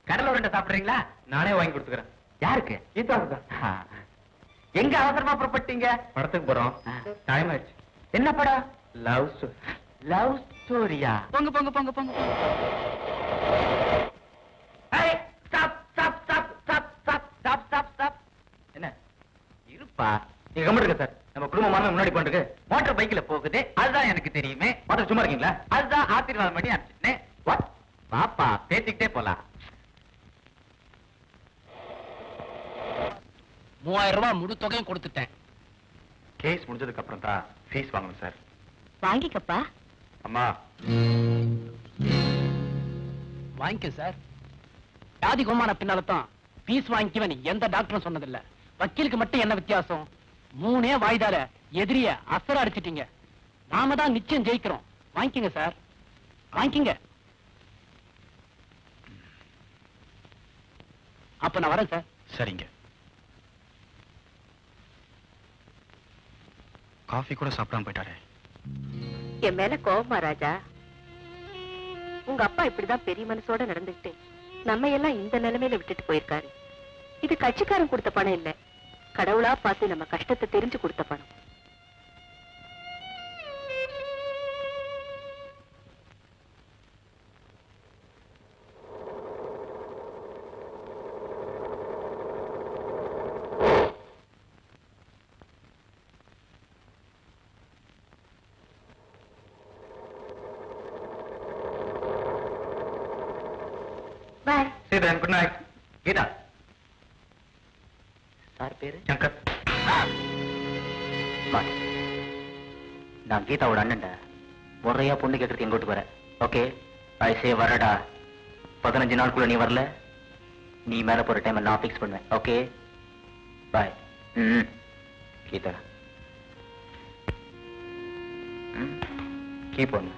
கடலை உருண்டை சாப்பிடுறீங்களா? நானே வாங்கி கொடுத்துக்கிறேன். யாருக்கு? கீதாவுக்கு தான். எங்க அவசரமா புறப்பட்டீங்க? படத்துக்கு போறோம். டைம் ஆயிடுச்சு. என்ன படம்? Love story. லவ் ஸ்டோரியா? போங்க போங்க போங்க போங்க. என்ன இருப்பா, நீங்க கம்மிடுங்க சார். நம்ம குடும்பமான முன்னாடி போட்டுருக்கு. மோட்டார் பைக்ல போகுது, அதுதான் எனக்கு தெரியுமே. மோட்டார் சும்மா இருக்கீங்களா? அதுதான் ஆசீர்வாதம் பண்ணி அனுப்பிச்சிட்டேன். பாப்பா பேசிக்கிட்டே போலாம். 3000 ரூபாய் முழு தொகையும் கொடுத்துட்டேன். கேஸ் முடிஞ்சதுக்கு அப்புறம் தான் ஃபீஸ் வாங்கணும் சார். வாங்கிக்கப்பா. அம்மா வாங்கிக்க சார். வியாதி குமான பின்னால்தான் ஃபீஸ் வாங்கிக்குவேன் எந்த டாக்டரும் சொன்னதில்ல. வக்கீலுக்கு மட்டும் என்ன வித்தியாசம்? 3 வாய்தால எதிரிய அசர அடிச்சிட்டீங்க. நாம தான் நிச்சயம் ஜெயிக்கிறோம். வாங்கிக்கங்க சார், வாங்கிக்கங்க. அப்ப நான் வரேன் சார். சரிங்க. காஃபி கூட சாப்பிடாம போயிட்டாரே. என் மேல கோவமா ராஜா? உங்க அப்பா இப்படிதான் பெரிய மனசோட நடந்துக்கிட்டு நம்ம எல்லாம் இந்த நிலைமையில விட்டுட்டு போயிருக்காரு. இது கட்சிக்காரன் கொடுத்த பணம் இல்ல, கடவுளா பார்த்து நம்ம கஷ்டத்தை தெரிஞ்சு கொடுத்த பணம். Bye. See you then. Good night. Geetha. Sir பேரு சங்கர். நான் கீதாவோட அண்ணன்டா. முறையா பொண்ணு கேட்கறதுக்கு எங்க வீட்டுக்கு வரேன். ஓகே ஐசே வரடா. 15 நாளுக்குள்ள நீ வரல, நீ மேல போற டைம் நான் ஃபிக்ஸ் பண்ணுவேன். Okay bye. Geetha keep on.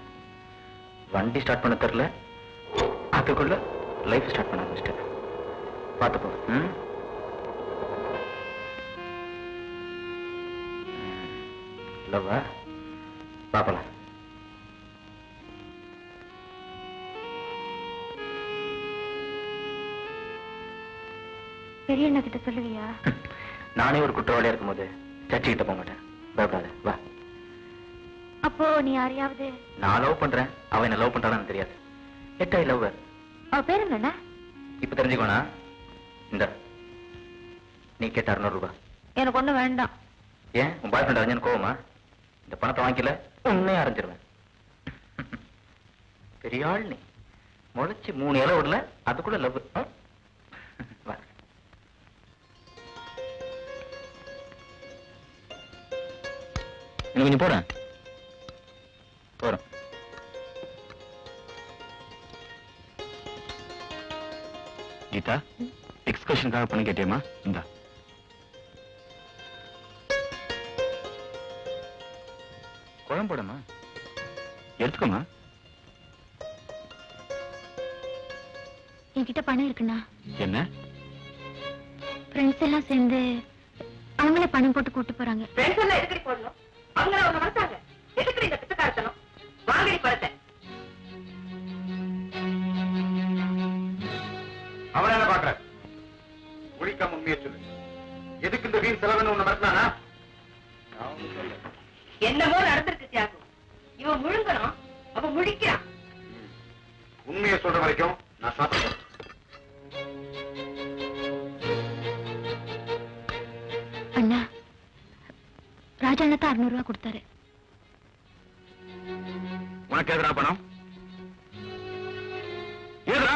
வண்டி ஸ்டார்ட் பண்ண தெரியல, அதுக்குள்ள லைஃப் ஸ்டார்ட் பண்ண ஆரம்பிச்சிட்டேன். பார்த்துப்போ. லவ்வா பாப்பலாம். பெரிய அண்ணா கிட்ட சொல்லுவியா? நானே ஒரு குற்றவாளியா இருக்கும்போது சர்ச்சை கிட்ட போக மாட்டேன். பயப்படாத வா. அப்போ நீ யாரையாவது? நான் லவ் பண்றேன், அவன் என்ன லவ் பண்றான்னு தெரியாது. எட் ஐ லவ் ஹர். அவ பேர் என்ன? இப்ப தெரிஞ்சுக்கோனா? இந்த நீ கேட்ட 600 ரூபாய். எனக்கு ஒண்ணு வேண்டாம். ஏன் உன் பாய் ஃப்ரெண்ட் அறிஞ்சு கோவமா? இந்த பணத்தை வாங்கிக்கல உன்னையே அரைஞ்சிருவேன். பெரிய ஆள் நீ. முளைச்சு 3 இலை விடல, அதுக்குள்ள லவ். வா. இன்னும் கொஞ்சம் போறேன் போறேன். கீதா, எக்ஸ்கர்ஷனுக்காக பண்ணி கேட்டியம்மா? இந்தா. குழம்போடமா எடுத்துக்கோமா. என்கிட்ட பணம் இருக்குண்ணா. என்ன? ஃப்ரெண்ட்ஸ் எல்லாம் சேர்ந்து அவங்களே பணம் போட்டு கூட்டு போறாங்க. ஃப்ரெண்ட்ஸ் எல்லாம் எதுக்கடி போடணும்? அவங்க அவங்க மனசாங்க. எதுக்கடி இந்த பிச்சைக்காரத்தனம்? வாங்கடி பணத்தை. அவன் என்ன பாக்குற? ஒழிக்காம உண்மையை சொல்லு. எதுக்கு இந்த வீண் செலவுன்னு ஒண்ணு மறந்தானா? என்னமோ நடந்திருக்கு தியாகு. இவன் முழுங்கணும், அவன் முழிக்கிறான். உண்மையை சொல்ற வரைக்கும் நான் சாப்பிடுறேன். அண்ணா, ராஜா அண்ணா தான் 600 ரூபாய் கொடுத்தாரு. உனக்கு எதிரா பணம்? எதிரா?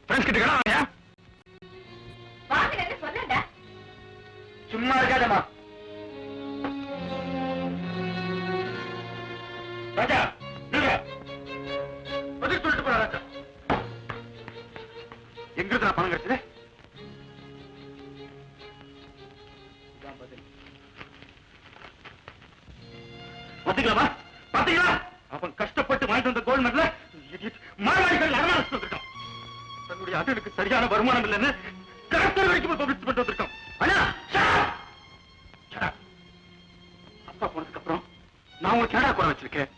ஃப்ரெண்ட்ஸ் கிட்ட கேளா? வாங்கல என்ன சொல்லடா? சும்மா இருக்காதம்மா. ராஜா நில்லுங்க. பதில் சொல்லிட்டு போற ராஜா. எங்க இருந்து பணம் கிடைச்சது? பாத்தீங்களா பாத்தீங்களா? அவன் கஷ்டப்பட்டு வாங்கிட்டு வந்த கோல்ட் மெடல மார்வாடிகள் அடமானம் வந்திருக்கான். தன்னுடைய அண்ணனுக்கு சரியான வருமானம் இல்லைன்னு கலெக்டர் வரைக்கும் பப்ளிஷ் பண்ணிட்டு வந்திருக்கான். அண்ணா அப்பா போனதுக்கு அப்புறம் நான் உங்களுக்கு ஏடா குறை வச்சிருக்கேன்.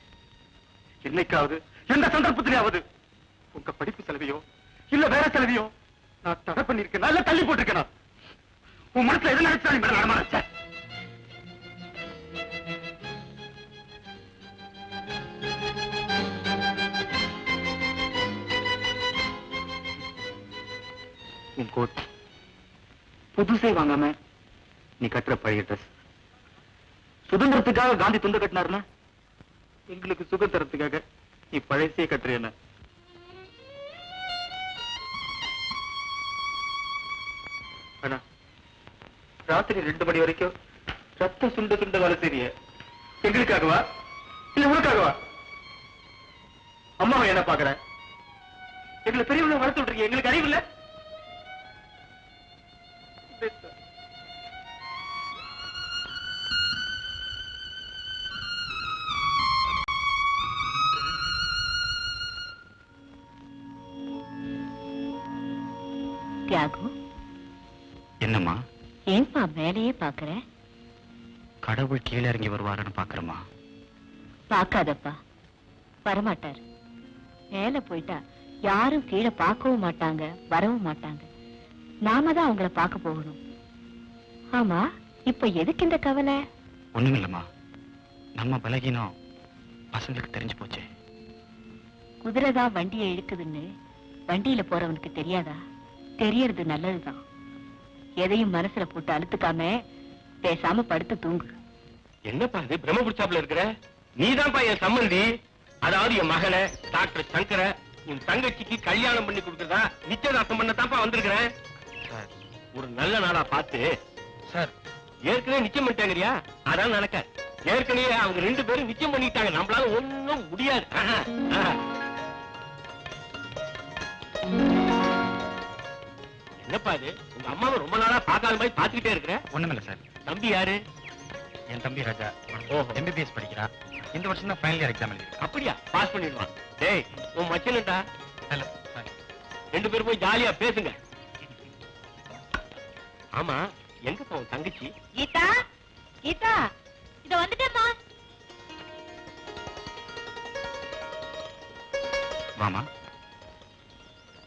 என்னைக்காவது எந்த சந்தர்ப்பத்திலேயாவது உங்க படிப்பு செலவையோ இல்ல வேற செலவையோ நான் தடை பண்ணிருக்கேன், இல்ல தள்ளி போட்டிருக்கேன். உன் மனசுல எது நினைச்சா நீ மேல நடமாட. உன் கோட் புதுசே வாங்காம நீ கட்டுற பழைய ட்ரெஸ். சுதந்திரத்துக்காக காந்தி துண்டு கட்டினாருன்னா எங்களுக்கு சுதந்திரத்துக்காக நீ பழையசே கட்டுறேன். ஆனா ராத்திரி 2 மணி வரைக்கும் ரத்த சுண்ட சுண்ட வேலை செய்ய எங்களுக்காகவா இல்ல உனக்காகவா? அம்மாவை என்ன பாக்குற? எங்களை பெரியவங்க வளர்த்து விட்டுருக்கீங்க, எங்களுக்கு அறிவு இல்ல? தியாகு, என்னம்மா? ஏன்பா வேலையே பாக்குற? கடவுள் கீழே இறங்கி வருவாருன்னு பாக்குறமா? பாக்காதப்பா, வரமாட்டாரு. மேல போயிட்டா யாரும் கீழே பார்க்கவும் மாட்டாங்க, வரவும் மாட்டாங்க. நாம தான் அவங்கள பார்க்க போகணும். ஆமா, இப்ப எதுக்கு இந்த கவலை? ஒண்ணுமில்லம்மா, நம்ம பலகீனம் பசங்களுக்கு தெரிஞ்சு போச்சு. குதிரைதான் வண்டியை இழுக்குதுன்னு வண்டியில போறவனுக்கு தெரியாதா? தெரியறது நல்லதுதான். எதையும் மனசுல போட்டு அழுத்துக்காம பேசாம படுத்து தூங்கு. என்னப்பா இது பிரம்ம புடிச்சாப்புல இருக்கிற? நீதான்ப்பா என் சம்பந்தி. அதாவது என் மகனை டாக்டர் சங்கர என் தங்கச்சிக்கு கல்யாணம் பண்ணி கொடுக்கறதா நிச்சயதார்த்தம் பண்ணத்தான்ப்பா வந்திருக்கிறேன். ஒரு நல்ல நாளா பார்த்து சார் ஏற்கனவே நிச்சயம் பண்ணிட்டாங்கறியா? அதான் நடக்க. ஏற்கனவே அவங்க 2 பேரும் நிச்சயம் பண்ணிட்டாங்க. நம்மளால ஒண்ணும் முடியாது. என்னப்பா இது? உங்க அம்மாவை ரொம்ப நாளா பார்க்காத மாதிரி பார்த்துக்கிட்டே இருக்கிற? ஒண்ணுமில்ல சார். தம்பி யாரு? என் தம்பி ராஜா. ஓஹோ. MBBS படிக்கிறா. இந்த வருஷம் தான் ஃபைனல் இயர் எக்ஸாம் எழுதிருக்கா. அப்படியா? பாஸ் பண்ணிடுவான். டேய், உன் மச்சனடா. Hello sir. 2 பேரும் போய் ஜாலியா பேசுங்க. ஆமா, எங்க போ தங்கச்சி? கீதா, கீதா, இத வந்துட்டேம்மா. வாமா.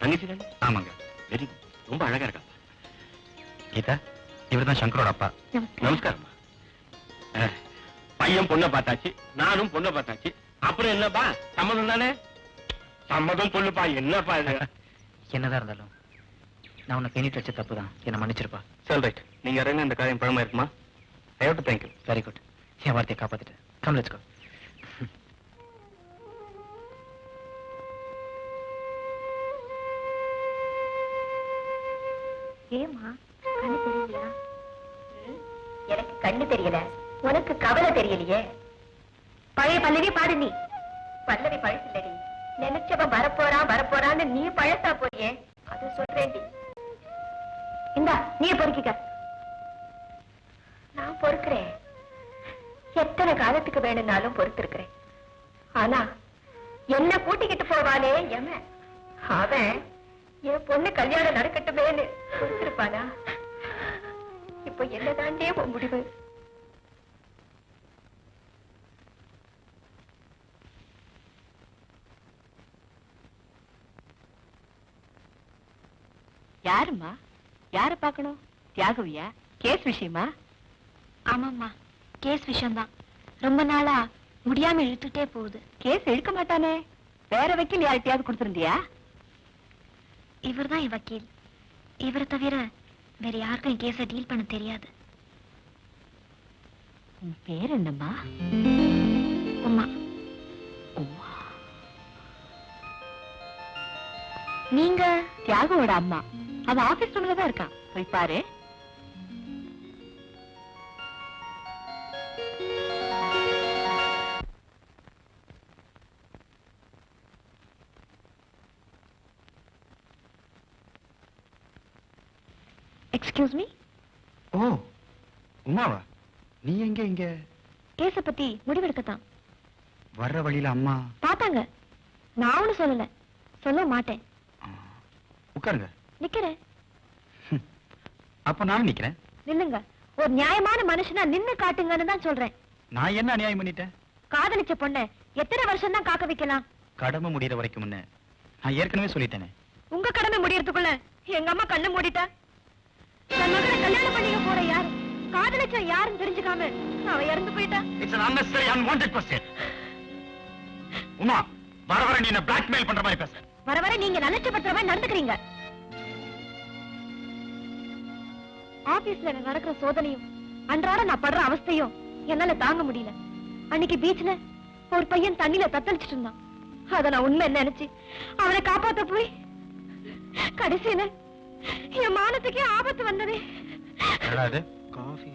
தங்கச்சி தானே? ஆமாங்க. Very good. ரொம்ப அழகா இருக்கா. கீதா, இவர்தான் சங்கரோட அப்பா. நமஸ்காரம்மா. பையன் பொண்ணை பார்த்தாச்சு, நானும் பொண்ணை பார்த்தாச்சு. அப்புறம் என்னப்பா, சம்மதம் தானே? சம்மதம் சொல்லுப்பா. என்னப்பா இது? என்னதான் இருந்தாலும் நான் உன்னை பெண்ணிட்டு வச்ச தப்பு தான். என்ன மன்னிச்சிருப்பா. சரி, ரைட். நீங்க இறங்க, இந்த காரியம் பழமா இருக்குமா? I have to thank you. Very good. என் வார்த்தையை காப்பாத்திட்டேன். Come let's go. ஏமா கண்ணு தெரியலையா? எனக்கு கண்ணு தெரியல, உனக்கு கவலை தெரியலையே. பழைய பல்லவி பாடு நீ. பல்லவி பழசு இல்லடி. நினைச்சவ வரப்போறான் வரப்போறான்னு நீ பழசா போறியே, அது சொல்றேன்டி. இந்தா நீ பொறுக்கிக்க. நான் பொறுக்கிறேன். எத்தனை காலத்துக்கு வேணும்னாலும் பொறுத்திருக்கிறேன். ஆனா என்ன கூட்டிக்கிட்டு போவானே எமன், அவன் என் பொண்ணு கல்யாணம் நடக்கட்டுமேன்னு பொறுத்திருப்பானா? இப்ப என்னதாண்டே உன் முடிவு? யாருமா? யார பாக்கணும்? தியாகவியா? கேஸ் விஷயமா? ஆமாம்மா, கேஸ் விஷயம்தான். ரொம்ப நாளா முடியாம இழுத்துட்டே போகுது. கேஸ் இழுக்க மாட்டானே. வேற வக்கீல் யார்கிட்டயாவது கொடுத்திருந்தியா? இவர்தான் என் வக்கீல். இவரை தவிர வேற யாருக்கும் என் கேஸை டீல் பண்ண தெரியாது. உன் பேர் என்னம்மா? உமா. உமா. நீங்க? தியாகுவோட அம்மா. அவ ஆபீஸ் ரூம்ல தான் இருக்கான், போய் பாரு. Excuse me. ஓ, உமாவா? நீ எங்க இங்க? கேஸ பத்தி முடிவெடுக்கத்தான். வர்ற வழியில அம்மா பார்த்தாங்க. நான் ஒண்ணு சொல்லல, சொல்ல மாட்டேன். உட்காருங்க. நிக்கிறேன். அப்ப நான் நிக்கிறேன். நில்லுங்க. ஒரு நியாயமான மனுஷனா நின்னு காட்டுங்கன்னு தான் சொல்றேன். நான் என்ன அநியாயம் பண்ணிட்டேன்? காதலிச்ச பொண்ண எத்தனை வருஷம் தான் காக்க வைக்கலாம்? கடமை முடியற வரைக்கும் முன்ன நான் ஏற்கனவே சொல்லிட்டேனே. உங்க கடமை முடியறதுக்குள்ள எங்க அம்மா கண்ணு மூடிட்டா. தன் மகனை கல்யாணம் பண்ணியும் தங்கச்சி யாருன்னு தெரிஞ்சுக்காம அவ இறந்து போயிட்டா. It's an unnecessary unwanted question. Uma, வர வர நீ என்ன பிளாக்மெயில் பண்ற மாதிரி பேச. வர வர நீங்க நலச்சப்படுத்துற மாதிரி நடந்துக்கிறீங்க. ஆபீஸ்ல நடக்கிற சோதனையும் அன்றாட நான் படுற அவஸ்தையும் என்னால தாங்க முடியல. அன்னைக்கு பீச்ல ஒரு பையன் தண்ணியில தத்தளிச்சிட்டு இருந்தான். அத நான் உண்மை நினைச்சு அவனை காப்பாத்த போய் கடைசியில என் மானத்துக்கே ஆபத்து வந்ததே. காஃபி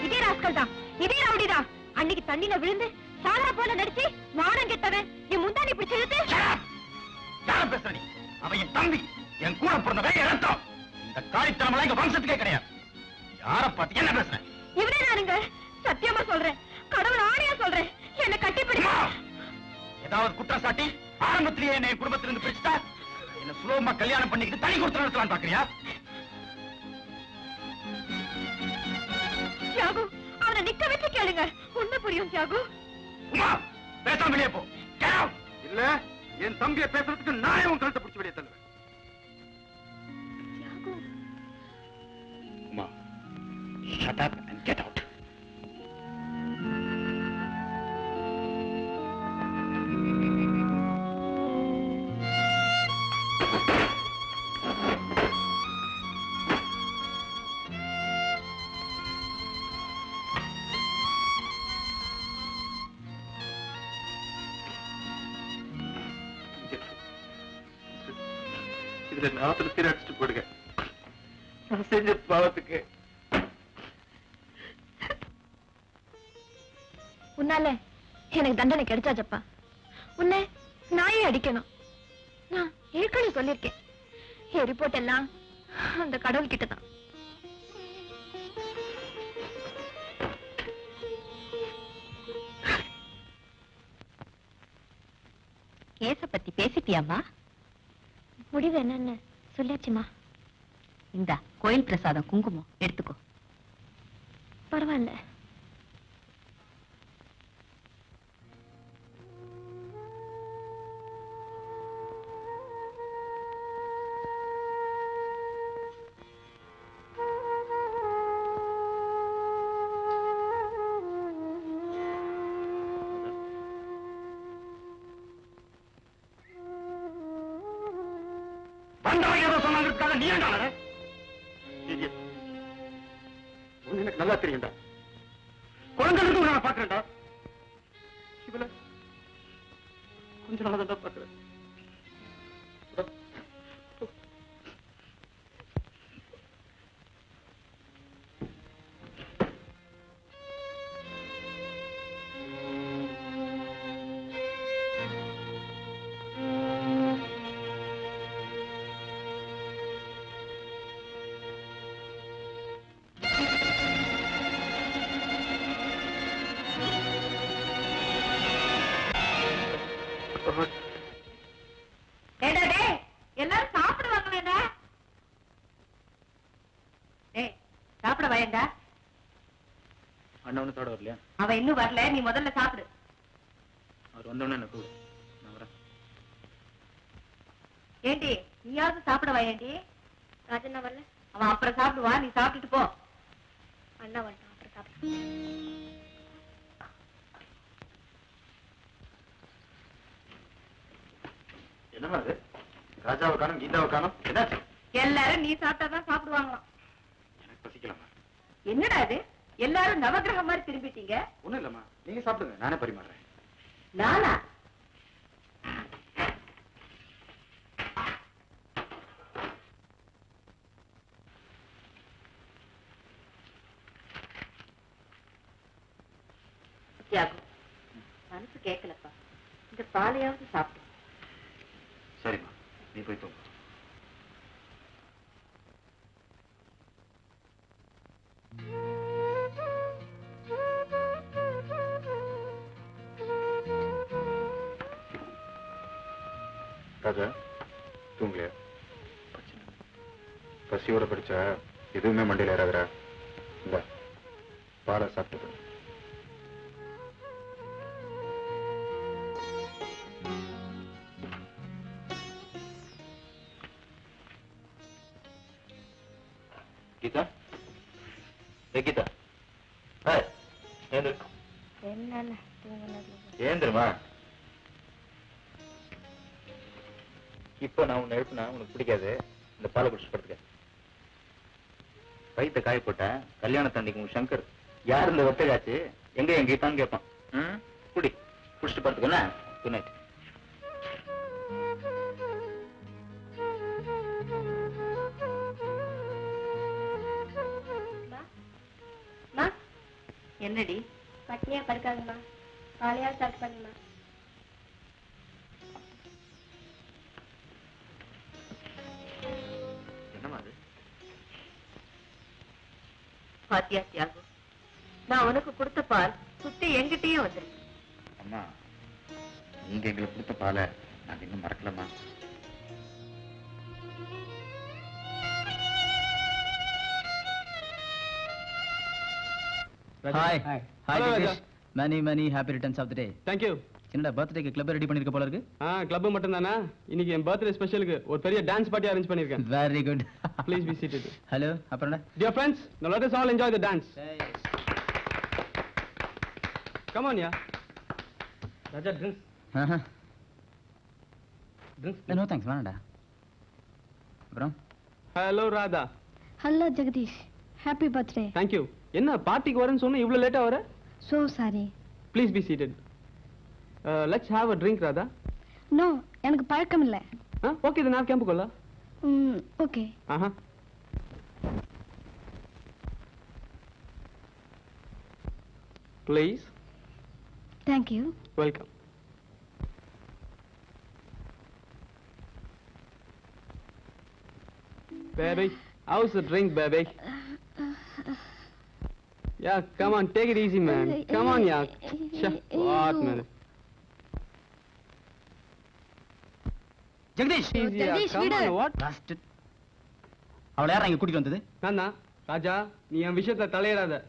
இதே ராஸ்கல் தான், இதே ரவுடிதான். அன்னைக்கு தண்ணியில விழுந்து சாகர போல நடிச்சு மானம் கெட்டவன் என் முந்தானி பிடிச்சு இழுத்து. யார பேசுற நீ? அவன் என் தம்பி, என் கூட பிறந்தவன், என் ரத்தம். இந்த காரித்தனமெல்லாம் எங்க வம்சத்துக்கே கிடையாது. யார பார்த்து என்ன பேசுற? இவனே நானுங்க, சத்தியமா சொல்றேன், கடவுள் ஆணையா சொல்றேன், என்ன கட்டிப்பிடி. ஏதாவது குற்றம் சாட்டி ஆரம்பத்திலேயே என்னை குடும்பத்திலிருந்து பிரிச்சுட்டா என்ன சுலபமா கல்யாணம் பண்ணிக்கிட்டு தனி கொடுத்து நடத்தலான்னு பாக்குறியா? தியாகு, அவனை நிக்க வச்சு கேளுங்க, உண்மை புரியும். தியாகு, உமா, பேசாம வெளியே போ. Get out. இல்ல என் தம்பியை பேசுறதுக்கு நானே உன் கழுத்தை பிடிச்சு வெளியே தள்ளுவேன். Thiyagu, Uma, shut up and get out. இதுல நாத்துல சீர அடிச்சுட்டு போடுங்க. நான் செஞ்ச பாவத்துக்கு உன்னால எனக்கு தண்டனை கிடைச்சாச்சப்பா. உன்னை நாயே அடிக்கணும். நான் ஏற்கனவே சொல்லியிருக்கேன், என் ரிப்போர்ட் எல்லாம் அந்த கடவுள் கிட்டதான். கேஸ பத்தி பேசிட்டியாமா? முடிவு என்னன்னு சொல்லியாச்சுமா. இந்தா கோயில் பிரசாதம், குங்குமம் எடுத்துக்கோ. பரவாயில்ல. வந்தவங்க ஏதோ சொன்னாங்கிறதுக்காக நீ என்ன எனக்கு நல்லா தெரியும்டா. குழந்தைகளுக்கு நான் பாக்குறேன்டா. இவள கொஞ்ச நாள் தான் பாக்குறேன். எல்லாரும் சாப்பிடுவாங்களேடா. சாப்பிட வயண்டா. அண்ணவனு தோட வரலையா? அவ இன்னும் வரல, நீ முதல்ல சாப்பிடு. அவர் வந்தோடனே என்ன கூடு, நான் வரேன். ஏண்டி நீயாவது சாப்பிட வயண்டி? ராஜண்ணா வரல, அவன் அப்புறம் சாப்பிடுவா, நீ சாப்பிட்டுட்டு போ. அண்ணா வந்துட்டான், அப்புறம் சாப்பிடு. என்னமா அது? ராஜாவை காணும், கீதாவை காணும், என்னாச்சு? எல்லாரும் நீ சாப்பிட்டாதான் சாப்பிடுவாங்களாம். எனக்கு பசிக்கலாமா? என்னடா இது, எல்லாரும் நவகிரகம் மாதிரி திரும்பிட்டீங்க. ஒண்ணும் இல்லம்மா, நீங்க சாப்பிடுங்க, நானே பரிமாறுறேன். நானா? தியாகு, மனசு கேட்கலப்பா, இந்த பாலையாவது சாப்பிடு. சரிம்மா, நீ போய் தூங்க. ராஜா, தூங்கலையா? பசியோட படிச்சா எதுவுமே மண்டையில் ஏறாதுரா. இந்த பாலை சாப்பிட்டு நிக்கிதா ஏந்திரு ஏந்திருமா. இப்ப நான் உன்னை எழுப்புனா உனக்கு பிடிக்காது. இந்த பாலை குடிச்சு படுத்துக்க. வயிற்ற காய போட்டேன். கல்யாணத்தன்னைக்கு உன் சங்கர் யார் இந்த ஒத்தையாச்சு எங்க என் கீதான்னு கேட்பான். குடி குடிச்சிட்டு படுத்துக்கண்ணா. Good night. என்னடி பட்னியா படுக்காதுமா, காலையா ஸ்டார்ட் பண்ணுமா. என்னமா அது? பாத்தியா தியாகு, நான் உனக்கு கொடுத்த பால் சுத்தி எங்கிட்டயே வந்துருக்கு. அம்மா, நீங்க எங்களுக்கு கொடுத்த பாலை நாங்க இன்னும் மறக்கலமா. Hi. Hi, Jagdish. Many happy returns of the day. Thank you. என்னடா பர்த்டேக்கு கிளப் ரெடி பண்ணிருக்க போல இருக்கு? கிளப் மட்டும் தானா? இன்னைக்கு என் பர்த்டே ஸ்பெஷலுக்கு ஒரு பெரிய டான்ஸ் பார்ட்டி அரேஞ்ச் பண்ணிருக்கேன். Very good. Please be seated. Hello, அப்புறம்டா? Dear friends, now let us all enjoy the dance. Come on, yeah. Raja, drinks. Drinks. No thanks, வேணாம்டா. அப்புறம்? Hello, Radha. Hello Jagadish, happy birthday. Thank you. என்ன பார்ட்டிக்கு வரேன்னு சொன்னா இவ்வளவு லேட்டா வர? So sorry. Please be seated. Let's have a drink, Radha. No, எனக்கு பழக்கம் இல்ல. Okay, then have கேம்புக்குள்ள. Okay. Please. Thank you. Welcome. Baby, how's the drink, baby? Yeah, come on, take it easy, man. Come on, yeah. What, man? Jagadish, Easy, yeah. Come on, what? bastard. அவளை யாரா இங்க கூட்டிட்டு வந்தது? நானா? ராஜா, நீ என் விஷயத்துல தலையிடாத.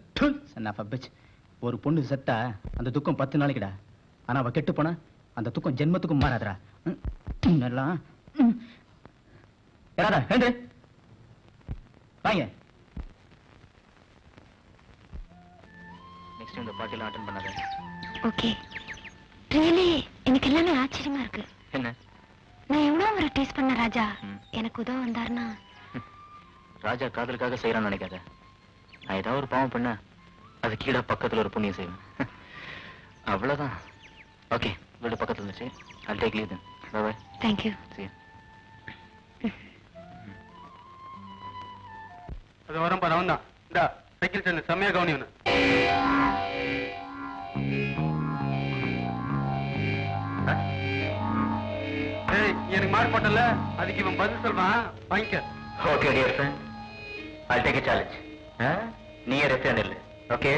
Son of a bitch. ஒரு பொண்ணு செத்தா அந்த துக்கம் 10 நாளைக்குடா. ஆனா அவ கெட்டு போனா அந்த துக்கம் ஜென்மத்துக்கும் மாறாதடா. நல்லா. ஏறாடா, எழுந்து. வாங்க. நெக்ஸ்ட் இந்த பார்ட்டிலாம் அட்டெண்ட் பண்ணாத. ஓகே. ரியலி எனக்கு எல்லாமே ஆச்சரியமா இருக்கு. என்ன? நான் எவ்வளவு ஒரு டேஸ்ட் பண்ண ராஜா, எனக்கு உதவ வந்தாருன்னா. ராஜா காதலுக்காக செய்யறான்னு நினைக்காத. நான் ஏதாவது ஒரு பாவம் பண்ண அது கீழே பக்கத்துல ஒரு புண்ணியம் செய்வேன். அவ்வளவுதான். ஓகே, வீடு பக்கத்துல இருந்துச்சு. I'll take leave then. Bye bye. Thank you. See you. அது வரும் பாரு, அவன் தான். இந்தா, சைக்கிள் சென்னு செம்மையா கவனி ஒண்ணு. ஏய், எனக்கு மார்க் போட்டல, அதுக்கு இவன் பதில் சொல்வான், வாங்கிக்க. Okay, dear friend. I'll take a challenge. நீயே ரெஸ்டாரண்ட் இல்லை. ஓகே?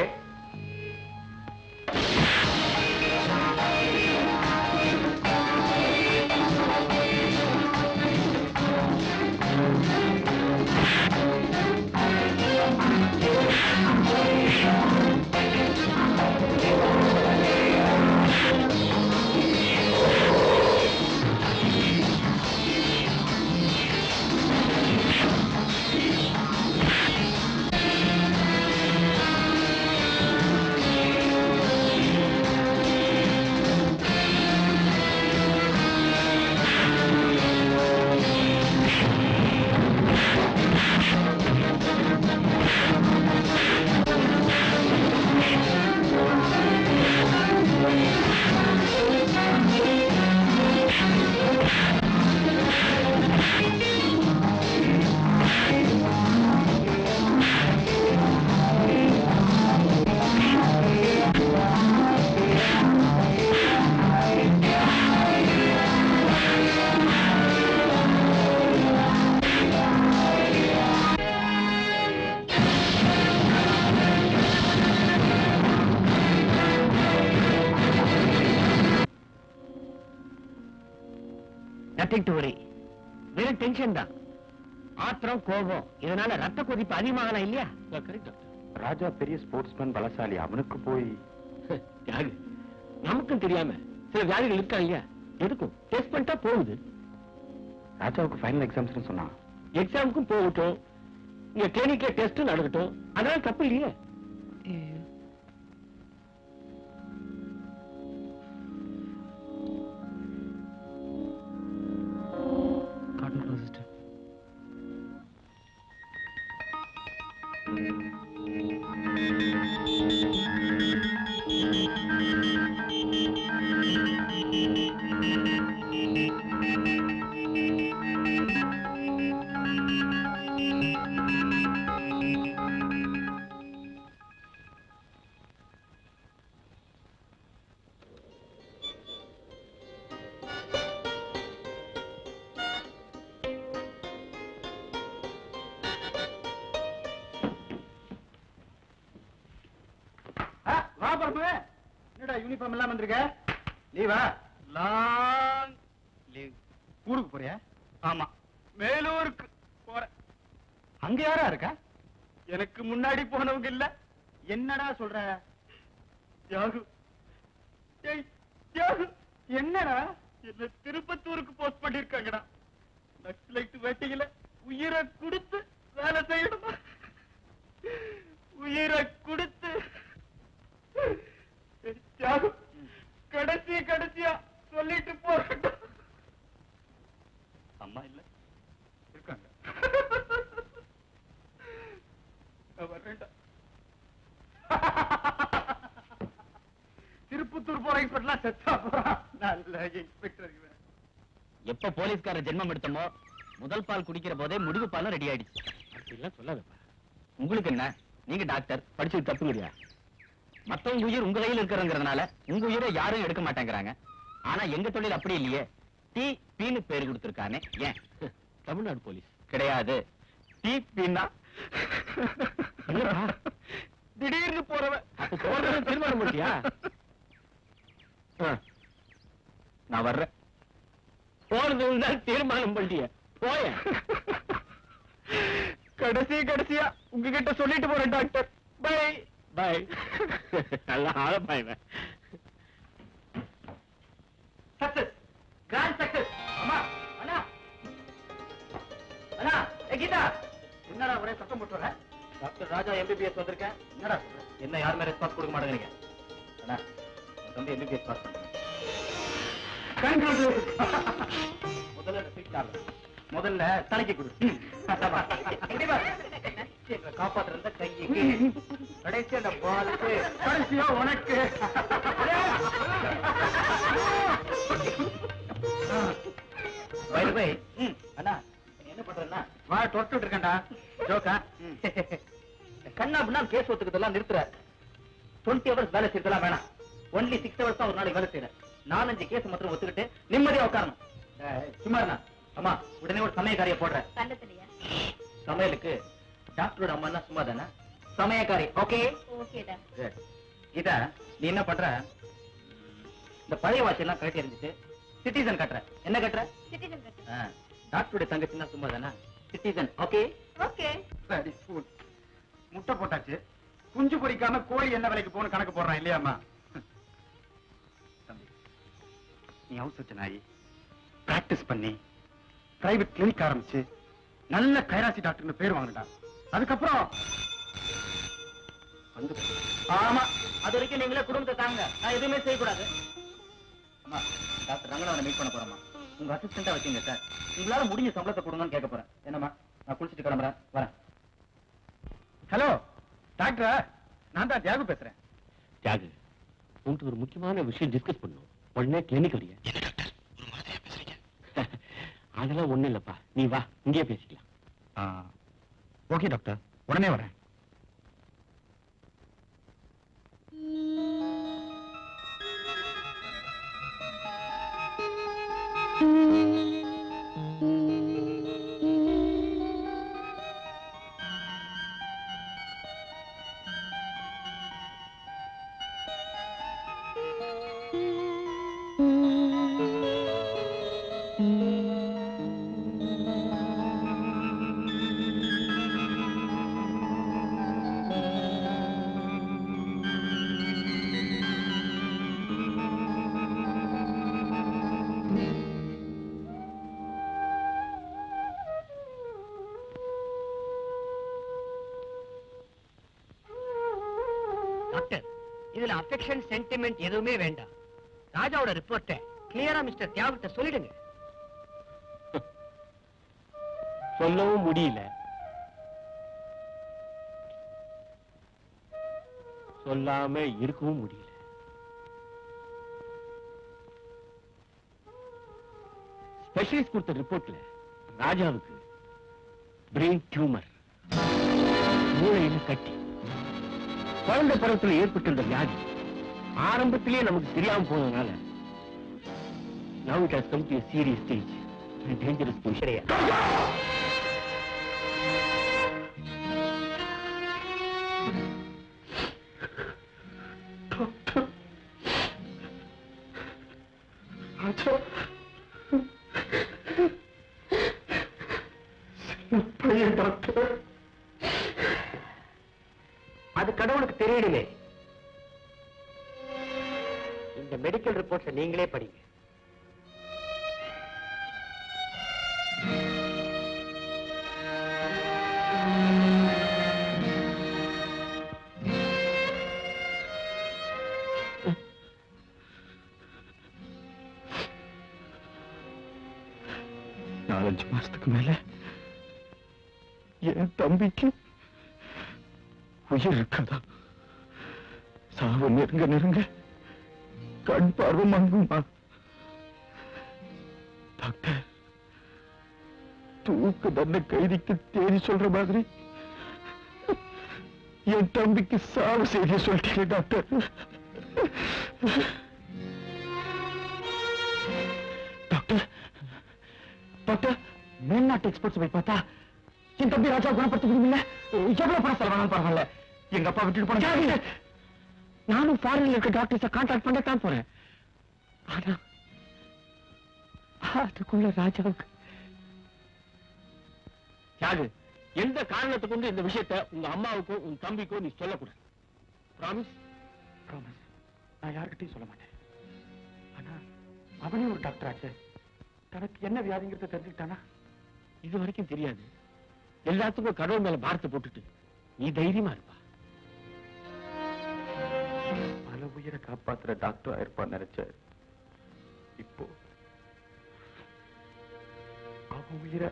Nothing to worry. வெறும் டென்ஷன் தான். ஆத்திரம், கோபம், இதனால ரத்த கொதிப்பு அதிகமாகலாம் இல்லையா? Correct doctor. ராஜா பெரிய ஸ்போர்ட்ஸ்மேன், பலசாலி. அவனுக்கு போய் தியாகு, நமக்கும் தெரியாம சில வியாதிகள் இருக்காங்க. எதுக்கும் டெஸ்ட் பண்ணிட்டா போகுது. ராஜாவுக்கு ஃபைனல் எக்ஸாம்ஸ்னு சொன்னான். எக்ஸாமுக்கும் போகட்டும், இங்க கிளினிக்ல டெஸ்ட் நடக்கட்டும், அதனால தப்பு இல்லையே. Cotton sister. வா பரமு, என்னடா யூனிஃபார்ம் எல்லாம் வந்திருக்க? லீவா? Long leave. ஊருக்கு போறியா? ஆமா, மேலூருக்கு போறேன். அங்க யாரா இருக்கா? எனக்கு முன்னாடி போனவங்க இல்ல. என்னடா சொல்ற? தியாகு. ஏய், தியாகு, என்னடா என்ன திருப்பத்தூருக்கு போஸ்ட் பண்ணிருக்காங்கடா. நக்சலைட் வேட்டையில உயிரை கொடுத்து வேலை செய்யணுமா? உயிரை கொடுத்து. தியாகு, கடைசியா சொல்லிட்டு போறேன். அம்மா இல்ல இருக்காங்க. வர்றேன்டா. திருப்பத்தூர் போற இன்ஸ்பெக்டர்லாம் செத்தா போறான். நல்ல இன்ஸ்பெக்டர் இவன். எப்ப போலீஸ்கார ஜென்மம் எடுத்தமோ முதல் பால் குடிக்கிற போதே முடிவு பாலும் ரெடி ஆயிடுச்சு. அப்படிலாம் சொல்லாதப்பா. உங்களுக்கு என்ன, நீங்க டாக்டர், படிச்சு தப்புங்கறியா? மத்தவங்க உயிர் உங்க கையில் இருக்கிறங்கிறதுனால உங்க உயிரை யாரும் எடுக்க மாட்டேங்கிறாங்க. ஆனா எங்க தொழில் அப்படி இல்லையே. டி பீனு பேரு கொடுத்திருக்கானே, ஏன்? தமிழ்நாடு போலீஸ் கிடையாது. டி பீனா திடீர்னு போறவன் தீர்மானம் பண்ணியா? நான் வர்றேன். போறதுன்னு தான் தீர்மானம் பண்ணிய போய. கடைசியா உங்ககிட்ட சொல்லிட்டு போறேன் டாக்டர். By by. நல்லா ஆழப்பாய்வேன். Success, grand success. அம்மா, அண்ணா, அண்ணா, கீதா, என்னடா ஒரே சத்தம் போட்டு வர? டாக்டர் ராஜா எம்பிபிஎஸ் வந்திருக்கேன். என்னடா சொல்ற? என்ன யாருமே ரெஸ்பான்ஸ் கொடுக்க மாட்டேங்கிறீங்க? அண்ணா, உன் தம்பி எம்பிபிஎஸ் பாஸ் பண்ணுங்க. முதல்ல சீட் முதல்ல தலைக்கு கொடு. காப்பாத்துறத கைக்கு கடைசி அந்த பாலுக்கு கடைசியா உனக்கு. அண்ணா என்ன பண்றேன்னா வா தொட்டு இருக்கேன்டா. ஜோக்கா கண்ணா அப்படின்னா கேஸ் ஒத்துக்கிறதெல்லாம் நிறுத்துற. 20 hours வேலை செய்யறதெல்லாம் வேணாம். ஒன்லி 6 hours தான் ஒரு நாளைக்கு வேலை செய்யறேன். 4-5 கேஸ் மாத்திரம் ஒத்துக்கிட்டு நிம்மதியா உட்காரணும். சும்மா அம்மா, உடனே ஒரு சமயக்காரிய போடுறேன். சமையலுக்கு டாக்டரோட அம்மா சும்மா தானே சமயக்காரி. ஓகே இதா நீ என்ன பண்ற? இந்த பழைய வாட்ச் எல்லாம் கழட்டி இருந்துச்சு. சிட்டிசன் கட்டுற. என்ன கட்டுற? டாக்டருடைய தங்கச்சின்னா சும்மா தானே சிட்டிசன். ஓகே சரி. முட்டை போட்டாச்சு. குஞ்சு பொரிக்காம கோழி என்ன விலைக்கு போகணும் கணக்கு போடுறான் இல்லையாம்மா? தம்பி, நீ அவசர நாயி பிராக்டிஸ் பண்ணி பிரைவேட் கிளினிக் ஆரம்பிச்சு நல்ல கைராசி டாக்டர்னு பேர் வாங்கிட்டா. அதுக்கப்புறம் ஆமா, அது வரைக்கும் நீங்களே குடும்பத்தை தாங்க. நான் எதுவுமே செய்யக்கூடாது. அம்மா, டாக்டர் ரங்கநாதனை மீட் பண்ண போறோமா? உங்க அசிஸ்டண்டா வச்சுங்க சார். உங்களால முடிஞ்ச சம்பளத்தை கொடுங்கன்னு கேட்க போறேன். என்னம்மா, நான் குளிச்சுட்டு கிளம்புறேன், வரேன். ஹலோ டாக்டர், நான் தான் தியாகு பேசுறேன். தியாகு, உன்கிட்ட ஒரு முக்கியமான விஷயம் டிஸ்கஸ் பண்ணணும். உடனே கிளினிக் வரியா? என்ன டாக்டர் ஒரு மாதிரியா பேசுறீங்க? அதெல்லாம் ஒண்ணும் இல்லப்பா, நீ வா, இங்கேயே பேசிக்கலாம். ஓகே டாக்டர், உடனே வரேன். டாக்டர், இதுல அஃபெக்ஷன் சென்டிமெண்ட் எதுவுமே வேண்டாம். ராஜாவோட ரிப்போர்ட்டை கிளியரா மிஸ்டர் தியாகிட்ட சொல்லிடுங்க. சொல்லவும் முடியல, சொல்லாம இருக்கவும் முடியல. ஸ்பெஷலிஸ்ட் கொடுத்த ரிப்போர்ட்ல ராஜாவுக்கு பிரெயின் டியூமர், மூளையில கட்டி, குழந்தை பருவத்தில் ஏற்பட்டிருந்த வியாதி ஆரம்பத்திலேயே நமக்கு தெரியாம போனதுனால now it has come to a serious stage and dangerous position. அது கடவுளுக்கு தெரியணுமே. இந்த மெடிக்கல் ரிப்போர்ட்ஸை நீங்களே படிங்க. நாலஞ்சு மாசத்துக்கு மேல என் தம்பிக்கு உயிர் இருக்காதா? சாவு நெருங்க நெருங்க கண் பார்வை மங்குமா? டாக்டர், தூக்கு தண்டனை கைதிக்கு தேதி சொல்ற மாதிரி என் தம்பிக்கு சாவு செய்திய சொல்லிட்டீங்க டாக்டர். டாக்டர், டாக்டர், மேல்நாட்டு எக்ஸ்பர்ட்ஸ் போய் பார்த்தா என் தம்பி ராஜா குணப்படுத்த முடியல. எவ்வளவு பணம் செலவானாலும் பரவாயில்ல, எங்க அப்பா விட்டுட்டு போன. நானும் ஃபாரின்ல இருக்க டாக்டர்ஸை கான்டாக்ட் பண்ணத்தான் போறேன். ஆனா அதுக்குள்ள ராஜாவுக்கு யாரு எந்த காரணத்தை கொண்டு இந்த விஷயத்தை உங்க அம்மாவுக்கோ உங்க தம்பிக்கோ நீ சொல்லக்கூடாது. ப்ராமிஸ்? ப்ராமிஸ். நான் யார்கிட்டையும் சொல்ல மாட்டேன். ஆனா அவனே ஒரு டாக்டர் ஆச்சு, தனக்கு என்ன வியாதிங்கிறத தெரிஞ்சுக்கிட்டானா? இது வரைக்கும் தெரியாது. எல்லாத்துக்கும் கடவுள் மேல பாரத்தை போட்டுட்டு நீ தைரியமா இருப்பா. பல உயிரை காப்பாத்துற டாக்டர் ஆயிருப்பான்னு நினைச்ச, இப்போ அவன் உயிரை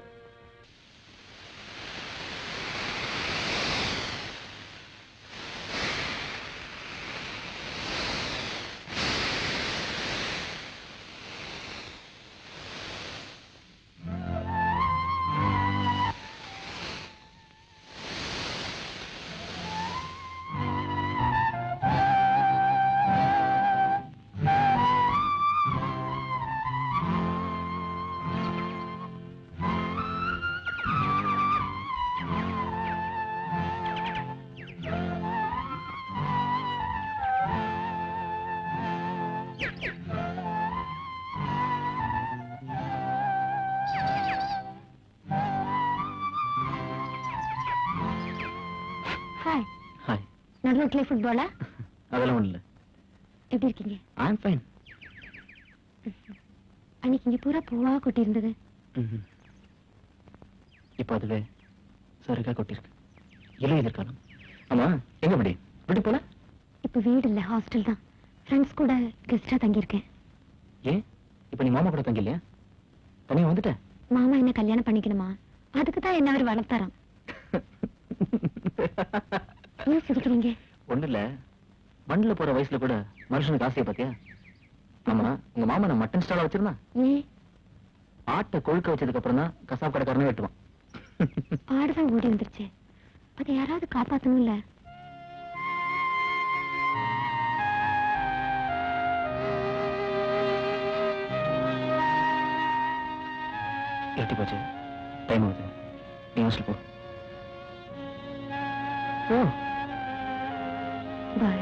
நடுரோட்ல ஃபுட்பாலா? அதெல்லாம் ஒண்ணு இல்ல. எப்படி இருக்கீங்க? ஐ அம் ஃபைன். அன்னைக்கு இங்க பூரா பூவா கொட்டி இருந்தது. இப்போ அதுல சருகா கொட்டிருக்கு. இலை எதிர்காலம். ஆமா, எங்க படி விட்டு போல? இப்ப வீடு இல்ல, ஹாஸ்டல் தான். ஃப்ரெண்ட்ஸ் கூட கெஸ்டா தங்கி இருக்கேன். ஏன் இப்ப நீ மாமா கூட தங்கி இல்லையா? தனியா வந்துட்ட? மாமா என்ன கல்யாணம் பண்ணிக்கணுமா? அதுக்கு தான் என்ன அவர் வளர்த்தாராம். ஏன் சிரிக்கிறீங்க? ஒண்ணு இல்ல, மண்ணுல போற வயசுல கூட மனுஷனுக்கு ஆசையை பாத்தியா? ஆமா, உங்க மாமா நான் மட்டன் ஸ்டாலா வச்சிருந்தா? ஏன்? ஆட்டை கொழுக்க வச்சதுக்கு அப்புறம் தான் கசாப் கடைக்காரனே வெட்டுவான். ஆடுதான் ஓடி வந்துருச்சு, அதை யாராவது காப்பாத்தணும் இல்ல? எட்டி போச்சு, டைம் ஆகுது, நீ ஹாஸ்டல் போ. பாய்.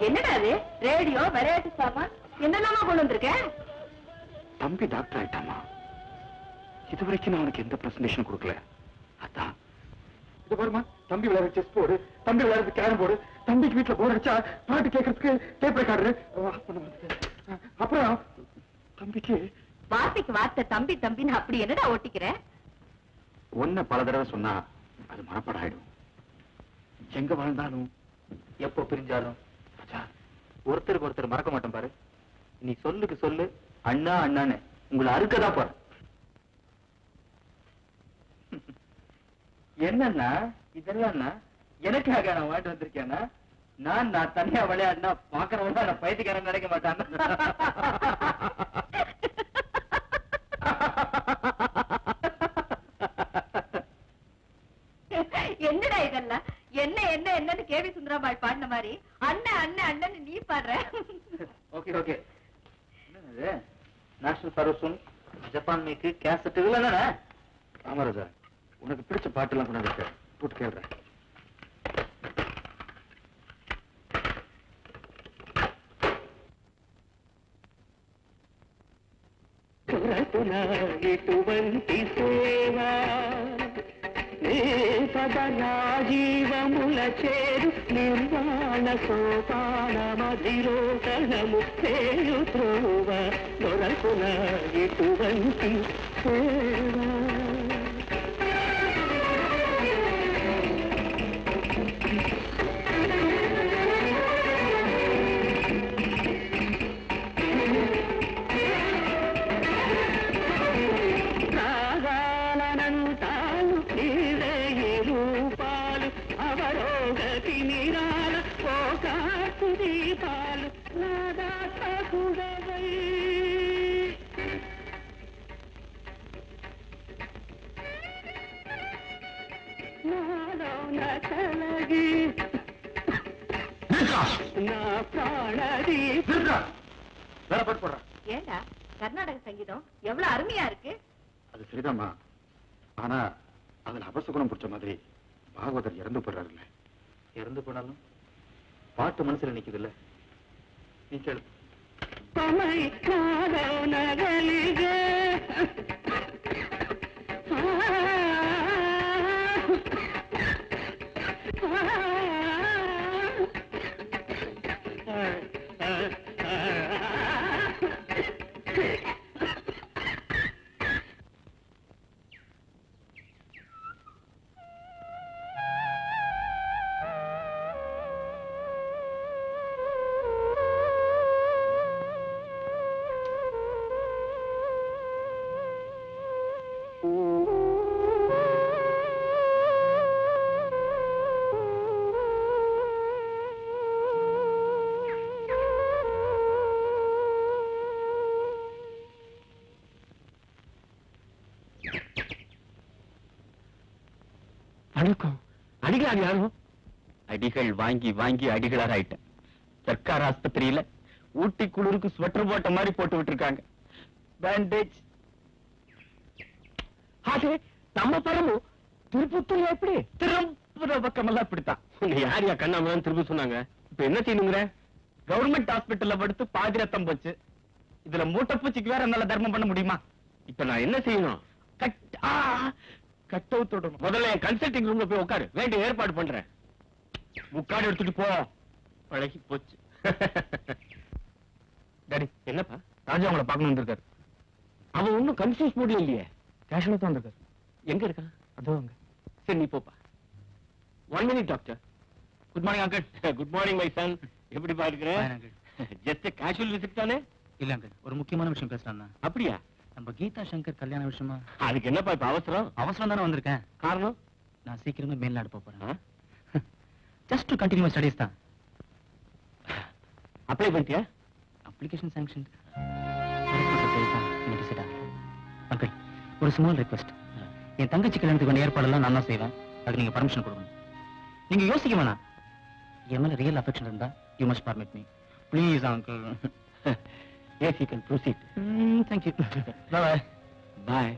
என்னடா அது? ரேடியோ, விளையாட்டு சாமான், என்னெல்லாமா கொண்டு வந்திருக்க? தம்பி டாக்டர் ஆயிட்டாமா. இது வரைக்கும் நான் அவனுக்கு எந்த பிரசன்டேஷன் கொடுக்கல. அதான் இது பாருமா, தம்பி விளையாட செஸ் போர்டு, தம்பி விளையாடுறது கேரம் போர்டு, தம்பிக்கு வீட்டுல போர் அடிச்சா பாட்டு கேட்கறதுக்கு டேப் ரெக்கார்டரு, அப்புறம் தம்பிக்கு வார்த்தைக்கு வார்த்தை தம்பி தம்பின்னு அப்படி என்னடா ஓட்டிக்கிற? ஒன்ன பல தடவை சொன்னா அது மனப்பாடம் ஆயிடும். எங்க வாழ்ந்தாலும் எப்போ பிரிஞ்சாலும் ஒருத்தருக்கு ஒருத்தர் மறக்க மாட்டோம் பாரு. நீ சொல்லுக்கு சொல்லு அண்ணா அண்ணான்னு உங்களை அறுக்கதான் பாரு. என்னன்னா இதெல்லாம் எனக்காக நான் வாங்கிட்டு வந்திருக்கேன்னா, நான் தனியா விளையாடினா பாக்குறவங்க நான் பைத்தியக்காரன் நினைக்க மாட்டான். என்னடா இதெல்லாம்? என்ன என்ன என்னன்னு கேவி சுந்தராபாய் பாடின மாதிரி அண்ணன் அண்ணன் அண்ணன் நீ பாடுற. Okay okay. என்னது நேஷனல் பரோசன் ஜப்பான் மேக்கு கேசட் இதெல்லாம் தானே? ராமராஜா, உனக்கு பிடிச்ச பாட்டெல்லாம் கொண்டு வந்து போட்டு கேள்றேன். ఇటువంటి సేవ జీవముల చేరు నిర్వాణ సోపాన మధిరోకణము చేయు త్రోవ దొరకున ఇటువంటి సేవ. ஏண்டா கர்நாடக சங்கீதம் எவ்வளவு அருமையா இருக்கு. அது சரிதாம்மா. ஆனா அதுல அபசகுணம் பிடிச்ச மாதிரி பாகவதர் இறந்து போடுறாருல்ல. இறந்து போனாலும் பாட்டு மனசுல நிக்குது இல்ல. நீ கேளு. அடிகளார் யாரும்? அடிகள் வாங்கி வாங்கி அடிகளார் ஆயிட்டேன். சர்க்கார் ஆஸ்பத்திரியில ஊட்டி குளிருக்கு ஸ்வெட்டர் போட்ட மாதிரி போட்டு விட்டுருக்காங்க. பேண்டேஜ். நம்ம பரமு திருப்பத்தூர் எப்படி? திருப்பூர் பக்கமெல்லாம் இப்படித்தான். யாரையா கண்ணாமலாம் திரும்ப சொன்னாங்க. இப்ப என்ன செய்யணுங்கிற? கவர்மெண்ட் ஹாஸ்பிட்டல்ல படுத்து பாதி ரத்தம் போச்சு. இதுல மூட்டைப்பூச்சிக்கு வேற என்னால தர்மம் பண்ண முடியுமா? இப்ப நான் என்ன செய்யணும்? கட்டவுத்தோட முதல்ல என் கன்சல்டிங் ரூம்ல போய் உட்காரு. வேண்டிய ஏற்பாடு பண்றேன். முக்காடு எடுத்துட்டு போ. பழகி போச்சு. டாடி என்னப்பா? ராஜா உங்களை பார்க்கணும் வந்திருக்காரு. அவன் ஒன்னும் கன்ஃபியூஸ் மூட்ல இல்லையே. கேஷுவலா தான் வந்திருக்காரு. எங்க இருக்கான்? அதோ அங்க. சரி நீ போப்பா. 1 minute doctor. Good morning uncle. Good morning my son. எப்படி பாருக்கிற? ஜஸ்ட் கேஷுவல் விசிட் தானே? இல்ல அங்கிள், ஒரு முக்கியமான விஷயம் பேசலாம்னா. அப்படியா? நம்ம கீதா சங்கர் கல்யாண விஷயமா. அதுக்கு என்னப்பா இப்ப அவசரம்? அவசரம் தானே வந்திருக்கேன். காரணம்? நான் சீக்கிரமே மேல்நாடு போறேன். ஜஸ்ட் டு கண்டினியூ ஸ்டடீஸ் தான். அப்ளை பண்ணிட்டியா? Application sanction. அங்கிள், ஒரு ஸ்மால் ரிக்வெஸ்ட். என் தங்கச்சி கல்யாணத்துக்கு வேண்டிய ஏற்பாடெல்லாம் நான் தான் செய்வேன். அதுக்கு நீங்க பர்மிஷன் கொடுக்கணும். நீங்க யோசிக்க வேணாம். என் மேல ரியல் அஃபெக்ஷன் இருந்தா you must permit me please uncle. Yes, you can proceed. Thank you. Bye-bye. Bye.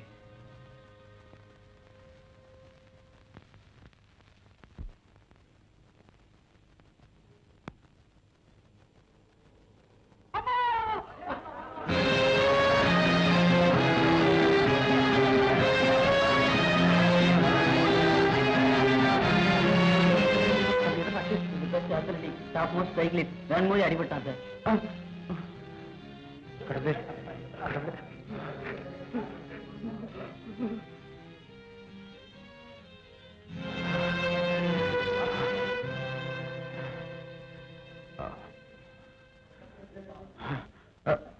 Most cyclist வேன்மொழி அடிபட்டான் சார். கடவுளே,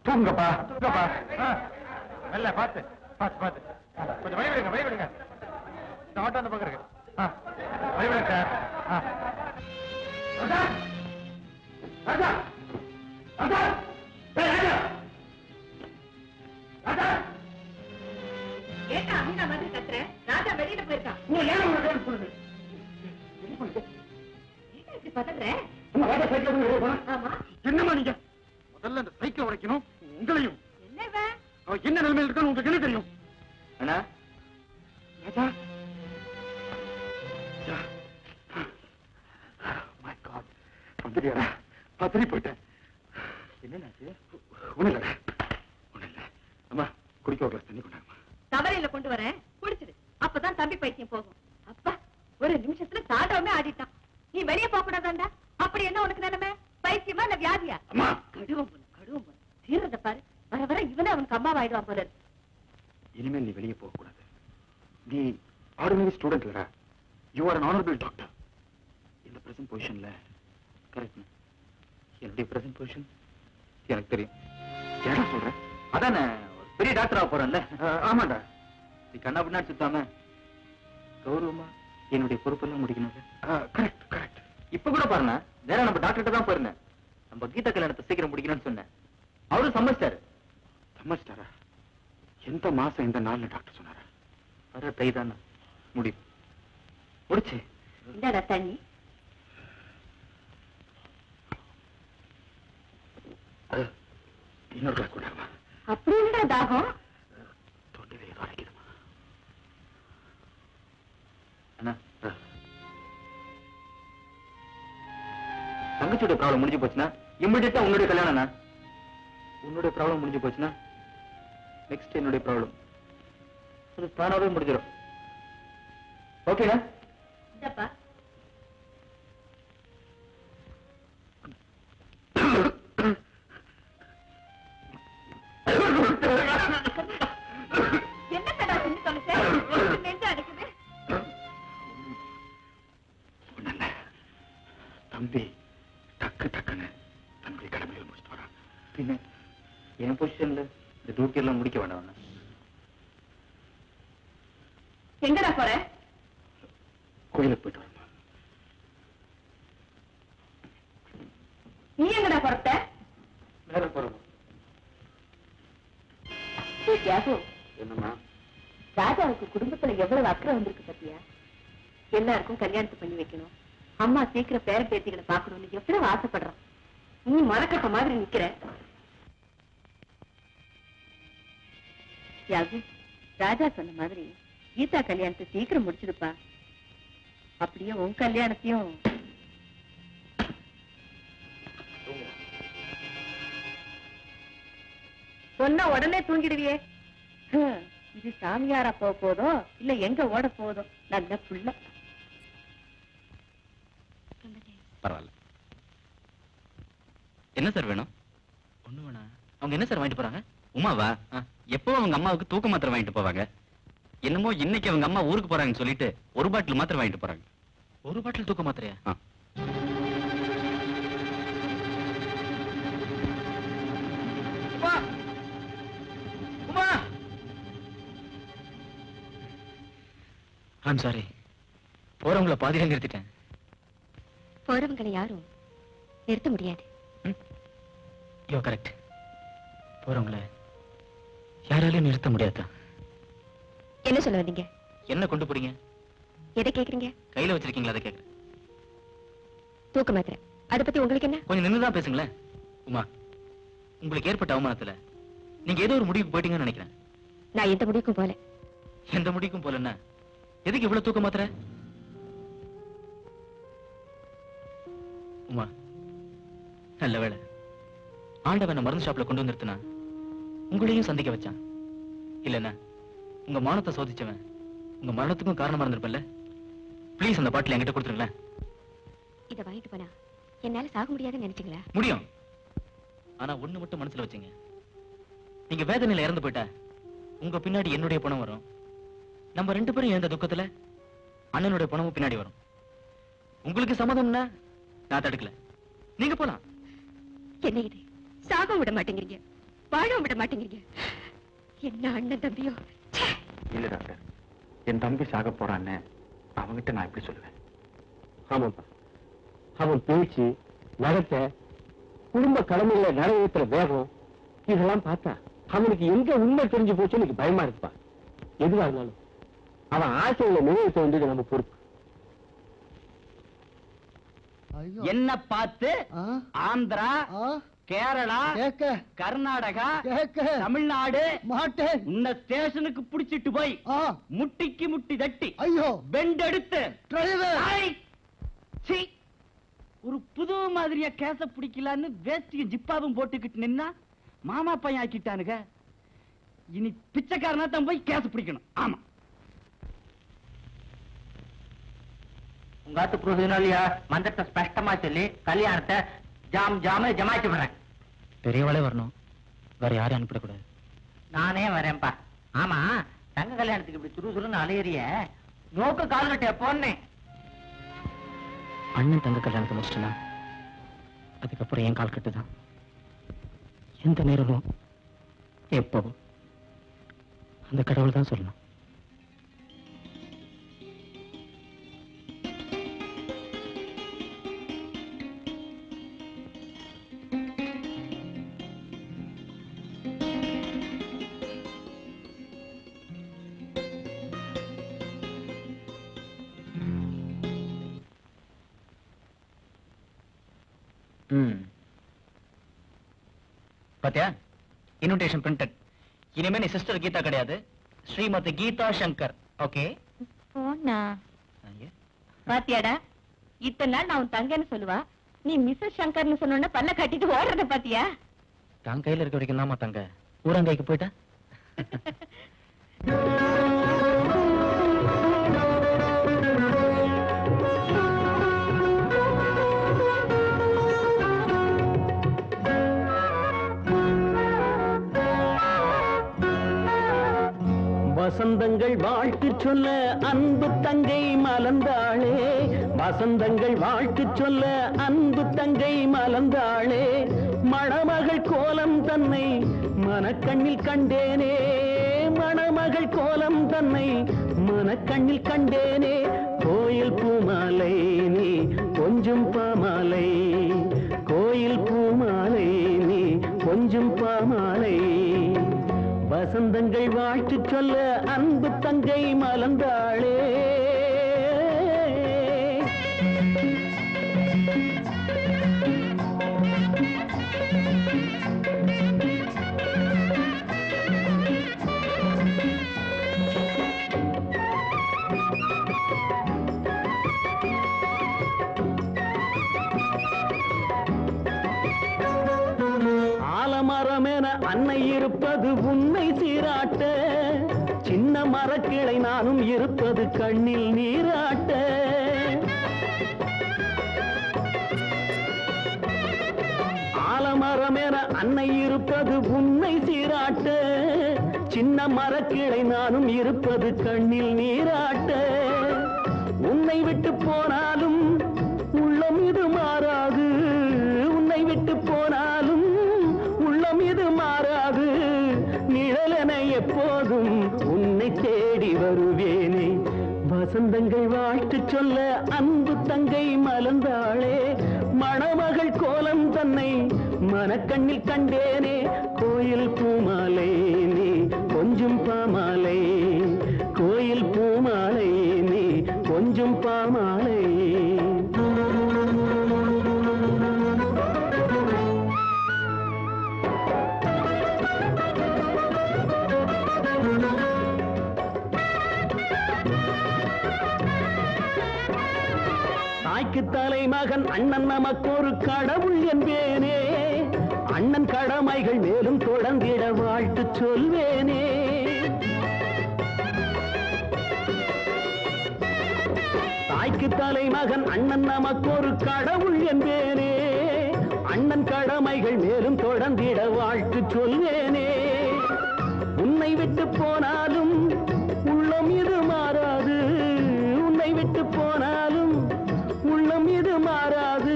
தூங்கப்பா தூங்கப்பா. நல்ல பார்த்து பார்த்து பார்த்து கொஞ்சம் வழி விடுங்க, வழி விடுங்க. இந்த ஆட்டோ அந்த பக்கம் இருக்கு. வழி விடுங்க சார். ராஜா ராஜா ராஜா ராஜா ராஜா ஏட்டா அம்மா மாதிரி கத்துற? ராஜா வெளியில போயிருக்கான். நீ ஏன் உங்களை சொல்லுது? இப்படி பதற? ராஜா சைக்கிள் வெளியே போனா ஆமா. என்னம்மா நீங்க முதல்ல அந்த சைக்கிள் உடைக்கணும். உங்களையும் என்ன அவன் என்ன நிலைமையில் இருக்கான்னு உங்களுக்கு என்ன தெரியும்? அண்ணா ராஜா மை காட், வந்துட்டியாரா? பத்திரி போயிட்டேன். என்னன்னாச்சு? ஒண்ணு இல்ல ஒண்ணு இல்ல. அம்மா குடிக்க ஒரு கிளாஸ் தண்ணி கொண்டாங்கம்மா. தவறையில கொண்டு வரேன், குடிச்சிடு. அப்பதான் தம்பி பைத்தியம் போகும். அப்பா ஒரு நிமிஷத்துல தாண்டவமே ஆடிட்டான். நீ வெளியே போக கூடாதாண்டா. அப்படி என்ன உனக்கு நிலைமை? பைத்தியமா இல்ல வியாதியா? அம்மா கடுவம் போல தீர்றத பாரு. வர வர இவனே அவனுக்கு அம்மாவாயிடுவான் போல இருக்கு. இனிமேல் நீ வெளியே போக கூடாது. நீ ஆர்டினரி ஸ்டூடெண்ட் இல்லடா. You are an honorable doctor. இந்த பிரசன்ட் பொசிஷன்ல கரெக்ட். என்னுடைய பிரசன்ட் பொசிஷன் எனக்கு தெரியும். ஏடா சொல்ற? அதானே ஒரு பெரிய டாக்டரா போறேன்ல. ஆமாண்டா. நீ கண்ணா பின்னாடி சுத்தாம கௌரவமா என்னுடைய பொறுப்பெல்லாம் முடிக்கணும். Correct correct. இப்ப கூட பாருங்க, வேற நம்ம டாக்டர்கிட்ட தான் போயிருந்தேன். நம்ம கீதா கல்யாணத்தை சீக்கிரம் முடிக்கணும்னு சொன்னேன். அவரும் சம்மதிச்சாரு. சம்மதிச்சிட்டாரா? எந்த மாசம் எந்த நாள்னு டாக்டர் சொன்னாரா? வர தை தானே முடியும். முடிச்சு இந்தாடா தண்ணி. இன்னொரு கிளாஸ் கொண்டாங்கம்மா. அப்படி என்ன தாகம்? தொண்டையில ஏதோ அடைக்குதுமா. அண்ணா, தங்கச்சியோட ப்ராப்ளம் முடிஞ்சு போச்சுன்னா இம்மிடியட்டா உன்னுடைய கல்யாணம். உன்னுடைய ப்ராப்ளம் முடிஞ்சு போச்சுன்னா நெக்ஸ்ட் என்னுடைய ப்ராப்ளம். அது தானாவே முடிஞ்சிடும். ஓகேண்ணா? இந்தப்பா என்ன கடா செஞ்சு தொலைச்ச? நெஞ்சு அடிக்குது. ஒண்ணுல்ல. தம்பி டக்கு டக்குன்னு தம்பி கடமையில் முடிச்சுட்டு வரான். பின்ன என் பொசிஷன்ல இந்த டியூட்டி எல்லாம் முடிக்க வேண்டாம். எங்கடா போற? கோயிலுக்கு போயிட்டு வரமா. நீ எங்கடா புறப்பட்ட? மேல போறோம். என்னம்மா? ராஜாவுக்கு குடும்பத்துல எவ்வளவு அக்கறை வந்திருக்கு பத்தியா? எல்லாருக்கும் கல்யாணத்தை பண்ணி வைக்கணும், அம்மா சீக்கிரம் பேர பேத்திகளை பாக்கணும்னு எவ்வளவு ஆசைப்படுறான். நீ மரக்கட்ட மாதிரி நிக்கிற. யாகு, ராஜா சொன்ன மாதிரி கீதா கல்யாணத்தை சீக்கிரம் முடிச்சிருப்பா. அப்படியே உன் கல்யாணத்தையும். சொன்ன உடனே தூங்கிடுவியே. இது சாமியாரா போக போதும் இல்ல எங்க ஓட போதும். நல்ல புள்ள. பரவாயில்ல. என்ன சார் வேணும்? ஒண்ணு வேணா. அவங்க என்ன சார் வாங்கிட்டு போறாங்க? உமாவா? எப்போ அவங்க அம்மாவுக்கு தூக்க மாத்திரை வாங்கிட்டு போவாங்க. என்னமோ இன்னைக்கு அவங்க அம்மா ஊருக்கு போறாங்கன்னு சொல்லிட்டு ஒரு பாட்டில் மாத்திரை வாங்கிட்டு போறாங்க. ஒரு பாட்டில் தூக்க மாத்திரையா? ஐம் சாரி, போறவங்களை பாதியில நிறுத்திட்டேன். போறவங்களை யாரும் நிறுத்த முடியாது. யோ கரெக்ட். போறவங்களை யாராலையும் நிறுத்த முடியாதா? என்ன சொல்ல வந்தீங்க? என்ன கொண்டு போறீங்க? எதை கேக்குறீங்க? கையில வச்சிருக்கீங்களா? அதை கேக்குறேன். தூக்க மாத்திரை. அதை பத்தி உங்களுக்கு என்ன? கொஞ்சம் நின்னுதான் பேசுங்களேன். உமா, உங்களுக்கு ஏற்பட்ட அவமானத்துல நீங்க ஏதோ ஒரு முடிவுக்கு போயிட்டீங்கன்னு நினைக்கிறேன். நான் எந்த முடிவுக்கும் போல. எந்த முடிவுக்கும் போலன்னா எதுக்கு இவ்வளவு தூக்க மாத்திரை? உமா, நல்ல வேளை ஆண்டவன் மருந்து ஷாப்ல கொண்டு வந்துருத்துனா உங்களையும் சந்திக்க வச்சான். இல்லன்னா உங்க மானத்தை சோதிச்சவன் உங்க மரணத்துக்கும் காரணமா இருந்திருப்பல்ல. ப்ளீஸ் அந்த பாட்டில் என்கிட்ட கொடுத்துருங்களேன். இதை வாங்கிட்டு போனா என்னால சாக முடியாதுன்னு நினைச்சீங்களா? முடியும். ஆனா ஒண்ணு மட்டும் மனசுல வச்சுங்க, நீங்க வேதனையில இறந்து போயிட்டா உங்க பின்னாடி என்னுடைய பணம் வரும். நம்ம 2 பேரும் இழந்த துக்கத்துல அண்ணனுடைய பணமும் பின்னாடி வரும். உங்களுக்கு சம்மதம்னா நான் தடுக்கல, நீங்க போலாம். என்ன இது? சாக விட மாட்டேங்கிறீங்க, வாழ விட மாட்டேங்கிறீங்க. என்ன அண்ணன் தம்பியோ? இல்ல டாக்டர், என் தம்பி சாக போறான்னு அவங்கிட்ட நான் எப்படி சொல்லுவேன்? ஆமாப்பா, அவன் பேச்சு, நடத்த, குடும்ப கடமையில நிறைவேற்றுற வேகம் இதெல்லாம் பார்த்தா அவனுக்கு எங்க உண்மை தெரிஞ்சு போச்சு எனக்கு பயமா இருக்குப்பா. எதுவா இருந்தாலும் அவன் ஆசைகளை நிறைவேற்ற வேண்டியது நம்ம பொறுப்பு. என்ன பார்த்து ஆந்திரா, கேரளா, கர்நாடகா, தமிழ்நாடு மாட்டேன் உன்னை ஸ்டேஷனுக்கு புடிச்சிட்டு போய் முட்டிக்கு முட்டி தட்டி ஐயோ பெண்டெடுத்து ஒரு புது மாதிரியா கேச பிடிக்கலான்னு வேஸ்டியும் ஜிப்பாவும் போட்டுக்கிட்டு நின்னா மாமா பையன் ஆக்கிட்டானுங்க. இனி பிச்சைக்காரனா தான் போய் கேச பிடிக்கணும். ஆமா, உங்காத்து புரோஜனாலியா மந்திரத்தை ஸ்பஷ்டமா சொல்லி கல்யாணத்தை ஜாம ஜமாய்ச்சி விடுறேன். பெரியவாளே வரணும், வேற யாரும் அனுப்பிடக்கூடாது. நானே வரேன்பா. ஆமா, தங்க கல்யாணத்துக்கு இப்படி சுறுசுறுன்னு அலையறிய நோக்க கால் கட்ட போனேன். அண்ணன் தங்க கல்யாணத்தை முடிச்சுட்டா அதுக்கப்புறம் என் கால் கட்டுதான். எந்த நேரமும் எப்பவும் அந்த கடவுள் தான் சொல்லணும். பாத்தியா, இன்விடேஷன் பிரிண்டட். இனிமே நீ சிஸ்டர் கீதா கிடையாது, ஸ்ரீமதி கீதா சங்கர். ஓகே? போனா பாத்தியாடா, இத்தனை நாள் நான் உன் தங்கன்னு சொல்லுவா, நீ மிஸ்ஸஸ் சங்கர்னு சொன்ன பல்ல கட்டிட்டு ஓடுறத பாத்தியா? தான் கையில இருக்க வரைக்கும் தாமா தங்க, ஊரங்கைக்கு போயிட்டா. வசந்தங்கள் வாழ்த்து சொல்ல அன்பு தங்கை மலர்ந்தாளே, வசந்தங்கள் வாழ்த்து சொல்ல அன்பு தங்கை மலர்ந்தாளே, மணமகள் கோலம் தன்னை மனக்கண்ணில் கண்டேனே, மணமகள் கோலம் தன்னை மனக்கண்ணில் கண்டேனே, கோயில் பூமாலை நீ கொஞ்சம் பாமாலை, கோயில் பூமாலை நீ கொஞ்சம் பாமாலை, வசந்தங்கள் வாழ்த்து சொல்ல அன்பு தங்கை மலர்ந்தாளே. ஆலமரமென அன்னை இருப்பது உன்னை சீராட்ட, சின்ன மரக்கிளை நானும் இருப்பது கண்ணில் நீராட்ட, ஆலமரமென அன்னை இருப்பது உன்னை சீராட்ட, சின்ன மரக்கிளை நானும் இருப்பது கண்ணில் நீராட்ட, உன்னை விட்டு போனாலும் உள்ளம் இது மாறாது, உன்னை விட்டு போனாலும் உள்ளம் இது மாறாது, நிழலென எப்போதும் உன்னை தேடி வருவேனே, வசந்தங்கள் வாழ்த்து சொல்ல அன்பு தங்கை மலர்ந்தாளே, மணமகள் கோலம் தன்னை மனக்கண்ணில் கண்டேனே, கோயில் பூமாலை நீ கொஞ்சம் பாமாலை, கோயில் பூமாலை நீ கொஞ்சம் பாமாலை. தாய்க்கு தலைமகன் அண்ணன் நமக்கு ஒரு கடவுள் என்பேனே, அண்ணன் கடமைகள் மேலும் தொடர்ந்திட வாழ்த்து சொல்வேனே, தாய்க்கு தலைமகன் அண்ணன் நமக்கு ஒரு கடவுள் என்பேனே, அண்ணன் கடமைகள் மேலும் தொடர்ந்திட வாழ்த்து சொல்வேனே. உன்னை விட்டு போனாலும் உள்ளம் இது மாறாது, உன்னை விட்டு போனாலும் உள்ளம் இது மாறாது.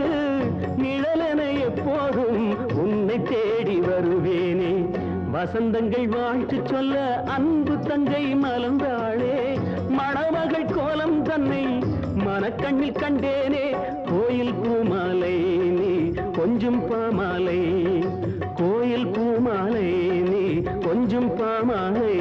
நிழலென எப்போதும் உன்னை தேடி வருவேனே. வசந்தங்கள் வாழ்த்து சொல்ல அன்பு தங்கை மலர்ந்தாளே. மணமகள் கோலம் தன்னை மனக்கண்ணில் கண்டேனே. கோயில் பூமாலை நீ கொஞ்சம் பாமாலை, கோயில் பூமாலை நீ கொஞ்சம் பாமாலை.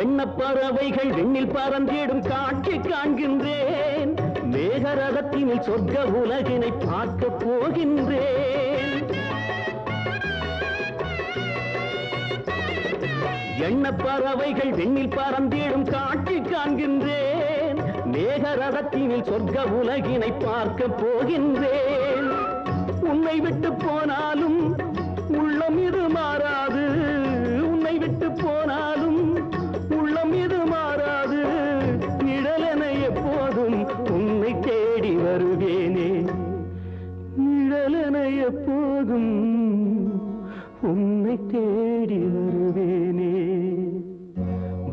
எண்ண பறவைகள் விண்ணில் பறந்திடும் காட்சி காண்கின்றேன். மேகரதத்தினில் சொர்க்க உலகினை பார்க்க போகின்றேன். எண்ண பறவைகள் விண்ணில் பறந்திடும் காட்சி காண்கின்றேன். மேகரதத்தினில் சொர்க்க உலகினை பார்க்க போகின்றேன். உன்னை விட்டு போனாலும் உள்ளம் இது மாறாது, உன்னை விட்டு போனாலும் உள்ளம் இது மாறாது. நிழலென எப்போதும் உன்னை தேடி வருவேனே. நிழலென எப்போதும் உன்னை தேடி வருவேனே.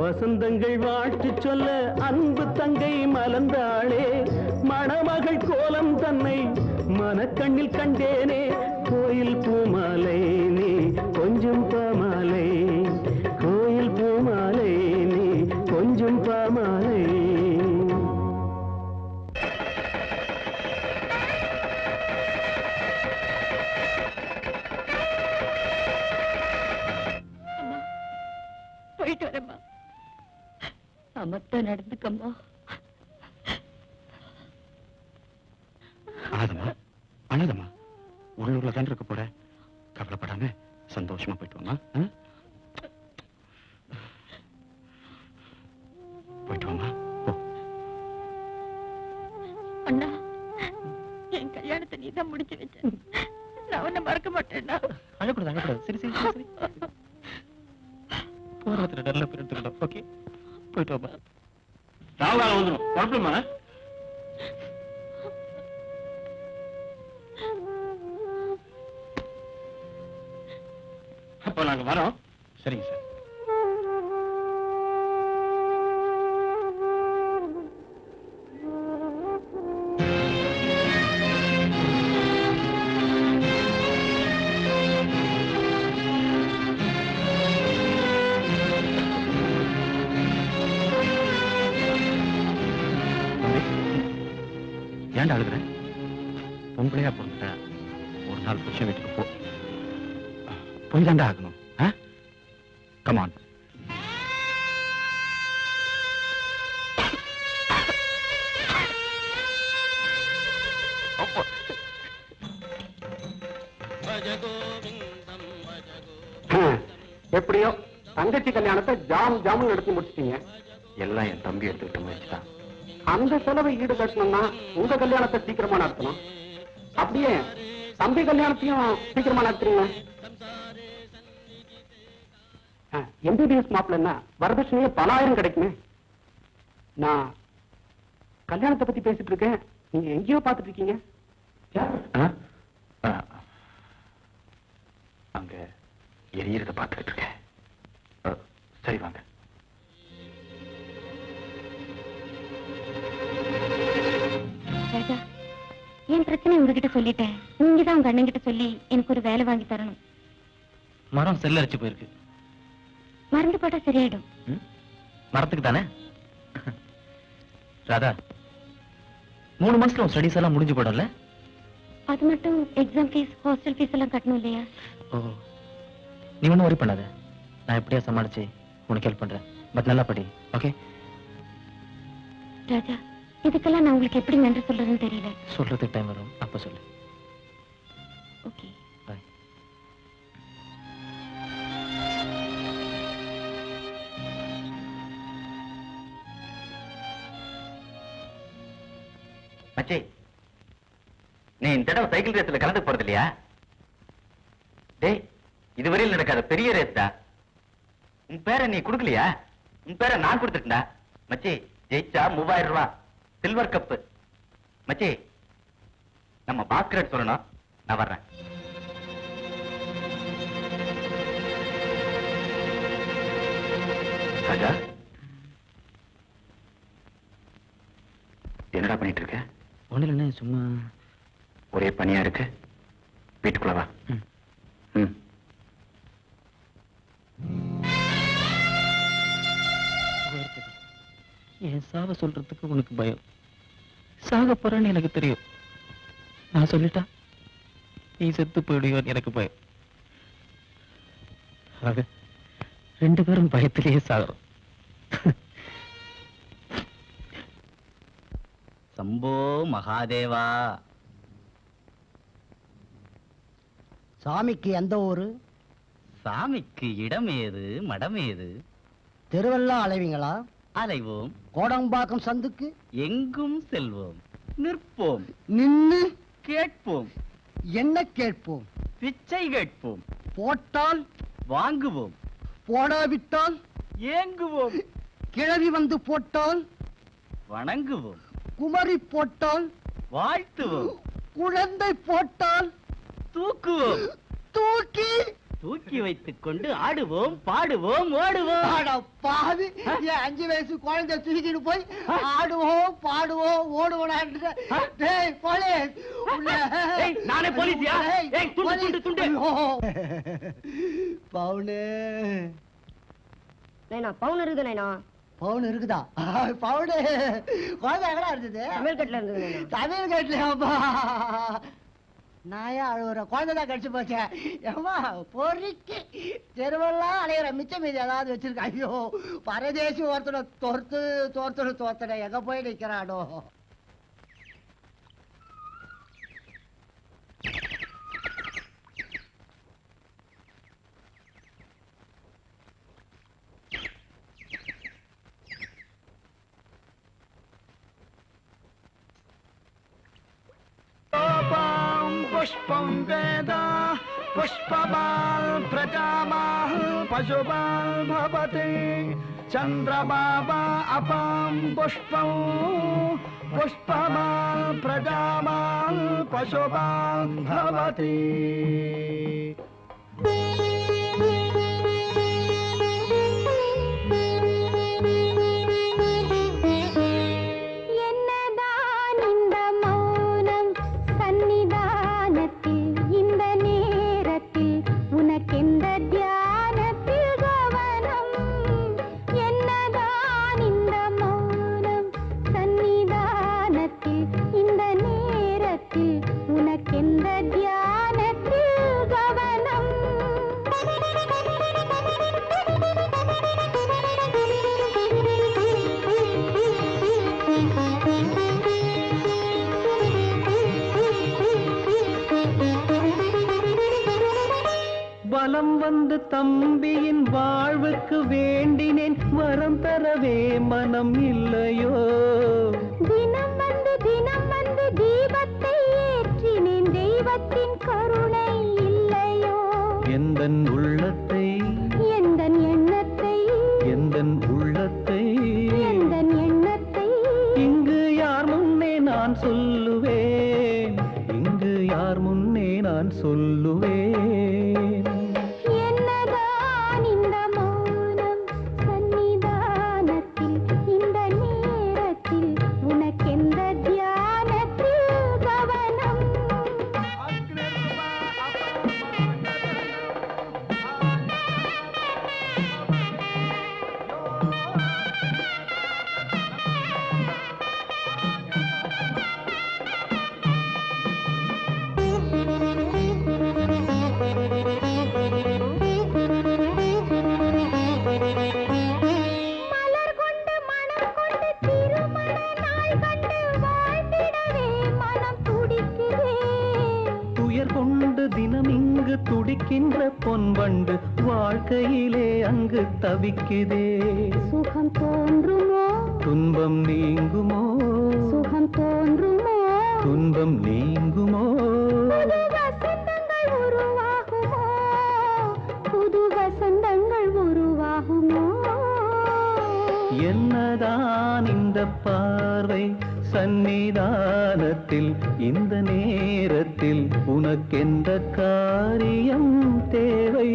வசந்தங்கள் வாழ்த்து சொல்ல அன்பு தங்கை மலர்ந்தாளே. மணமகள் கோலம் தன்னை மனக்கண்ணில் கண்டேனே. கோயில் பூமாலை நீ கொஞ்சம் பாமாலை, கோயில் பூமாலை நீ கொஞ்சம் பாமாலை. போயிட்டு வரேம்மா. சமத்த நடந்துக்கம்மா. அழாதம்மா, அழாதம்மா. உள்ளூர்ல தான் இருக்க போற, கவலைப்படாம சந்தோஷமா போயிட்டு வாமா. போயிட்டு வாமா. அண்ணா, என் கல்யாணத்தை நீ தான் முடிச்சு வச்ச. நான் உன்னை மறக்க மாட்டேன்னா. அழக்கூடாது, அழக்கூடாது. சரி சரி சரி. போறதுல நல்ல பேர் எடுத்துக்கலாம். ஓகே, போயிட்டு வாமா. ராவகாலம் வந்துடும், குழப்பமா. அப்போ நாங்க வரோம். சரிங்க சார். ஏன்டா அழுகுற? பொம்பளையா பொண்ணுட்ட ஒரு நாள் புருஷன் வீட்டுக்கு போ, போய் தாண்டா ஆகணும். கமான். எப்படியோ தங்கச்சி கல்யாணத்தை ஜாம் ஜாமுன் நடத்தி முடிச்சிட்டீங்க. எல்லாம் என் தம்பி எடுத்துக்கிட்ட முயற்சி தான். அந்த செலவை ஈடு கட்டணும்னா உங்க கல்யாணத்தை சீக்கிரமா நடத்தணும். அப்படியே தம்பி கல்யாணத்தையும் சீக்கிரமா நடத்துறீங்க. எம்பிபிஎஸ் மாப்பிள்ளன்னா வரதட்சணையே பல ஆயிரம் கிடைக்குமே. நான் கல்யாணத்தை பத்தி பேசிட்டு இருக்கேன், நீங்க எங்கேயோ பாத்துட்டு இருக்கீங்க. அங்க எரியறத பார்த்துட்டு இருக்கேன். சரி வாங்க. ராஜா, என் பிரச்சனை உங்ககிட்ட சொல்லிட்டேன். நீங்க தான் உங்க அண்ணன் கிட்ட சொல்லி எனக்கு ஒரு வேலை வாங்கி தரணும். மரம் செல்லரிச்சு போயிருக்கு. மருந்து போட்டா சரியாயிடும். மரத்துக்கு தானே? ராதா, 3 மாசத்துல ஸ்டடிஸ் எல்லாம் முடிஞ்சு போடும்ல? அது மட்டும் எக்ஸாம் ஃபீஸ், ஹாஸ்டல் ஃபீஸ் எல்லாம் கட்டணும் இல்லையா? ஓ, நீ ஒன்றும் வரி பண்ணாத. நான் எப்படியா சமாளிச்சு உனக்கு ஹெல்ப் பண்றேன். பட் நல்லா படி, ஓகே? ராஜா, இதுக்கெல்லாம் நான் உங்களுக்கு எப்படி நன்றி சொல்றதுன்னு தெரியல. சொல்றதுக்கு டைம் வரும், அப்ப சொல்லு. ஓகே, பாய். மச்சி, நீ இந்த தடவை சைக்கிள் ரேஸ்ல கலந்து போறது இல்லையா? டேய், இதுவரையில் நடக்காத பெரிய ரேஸ் தான். உன் பேரை நீ கொடுக்கலையா? உன் பேரை நான் கொடுத்துட்டா. மச்சி, ஜெயிச்சா 3000 ரூபாய் சில்வர் கப்பு. மச்சி, நம்ம பாஸ்கரட் சொல்லணும். நான் வர்றேன். ராஜா, என்னடா பண்ணிட்டு இருக்க? ஒண்ணு இல்லைண்ணே, சும்மா ஒரே பனியா இருக்கு. வீட்டுக்குள்ள வா. ம். என் சாவ சொல்றதுக்கு உனக்கு பயம். சாக போறேன்னு எனக்கு தெரியும். நான் சொல்லிட்டா நீ செத்து போயிடுவான்னு எனக்கு பயம். ஆக 2 பேரும் பயத்திலேயே சாகிறோம். சம்போ மகாதேவா. சாமிக்கு எந்த ஊரு? சாமிக்கு இடமேது மடமேது? தெருவெல்லாம் அலைவீங்களா? அலைவோம். கோடம்பாக்கம் சந்துக்கு எங்கும் செல்வோம். நிற்போம். நின்னு கேட்போம். என்ன கேட்போம்? பிச்சை கேட்போம். போட்டால் வாங்குவோம். போடாவிட்டால் ஏங்குவோம். கிழவி வந்து போட்டால் வணங்குவோம். குமரி போட்டால் வாழ்த்துவோம். குழந்தை போட்டால் தூக்குவோம். தூக்கி தூக்கி வைத்துக் கொண்டு ஆடுவோம், பாடுவோம், ஓடுவோம். அட பாவி, என் 5 வயசு குழந்தை தூக்கிட்டு போய் ஆடுவோம் பாடுவோம் ஓடுவோம். டேய் போலீஸ், ஏய், நானே போலீஸ்யா? ஏய், துண்டு, துண்டு, துண்டு. பவுனு நைனா பவுன் இருக்குது நைனா. பவுன் இருக்குதா? பவுனு குழந்தை எங்கடா இருந்தது? சமையல் கட்டில இருக்குது நைனா. சமையல் கட்டலையாப்பா? நாயா அழுவுற குழந்தைதான் கடிச்சு போச்சேன். ஏமா பொறிக்கு தெருவெல்லாம் அலையிற மிச்சம் மீதி ஏதாவது வச்சிருக்க. ஐயோ, பரதேசி ஒருத்தனை தோர்த்தனை எங்க போய் நிக்கிறானோ. पुष्पं वेद पुष्पवान् प्रजामाः पशुवान् भवति चन्द्रबाबा अपां पुष्पं पुष्पवान् प्रजावान् पशुवान् भवति. வலம் வந்து தம்பியின் வாழ்வுக்கு வேண்டினேன், வரம் தரவே மனம் இல்லையோ? தினம் வந்து தீபத்தை ஏற்றினேன், தெய்வத்தின் கருணை இல்லையோ? எந்தன் உள்ளத்தை எந்தன் எண்ணத்தை எந்தன் உள்ளத்தை எந்தன் எண்ணத்தை இங்கு யார் முன்னே நான் சொல்லுவேன், இங்கு யார் முன்னே நான் சொல்லுவேன். என்னதான் இந்த மௌனம் சன்னிதானத்தில், இந்த நேரத்தில் உனக்கெந்த தியானத்தில் கவனம்? மலர் கொண்டு மனம் கொண்டு திருமண நாள் கண்டு வாழ்ந்திடவே மனம் துடிக்குதே. துயர் கொண்டு தினம் இங்கு துடிக்கின்ற பொன்வண்டு வாழ்க்கையிலே அங்கு தவிக்குதே. சுகம் தோன்றுமோ துன்பம் நீங்குமோ? சுகம் தோன்றுமோ? துன்பம் நீங்குமோ புது வசந்தங்கள் உருவாகுமோ என்னதான் இந்த பார்வை சந்நிதானத்தில் இந்த நேரத்தில் உனக்கெந்த காரியம் தேவை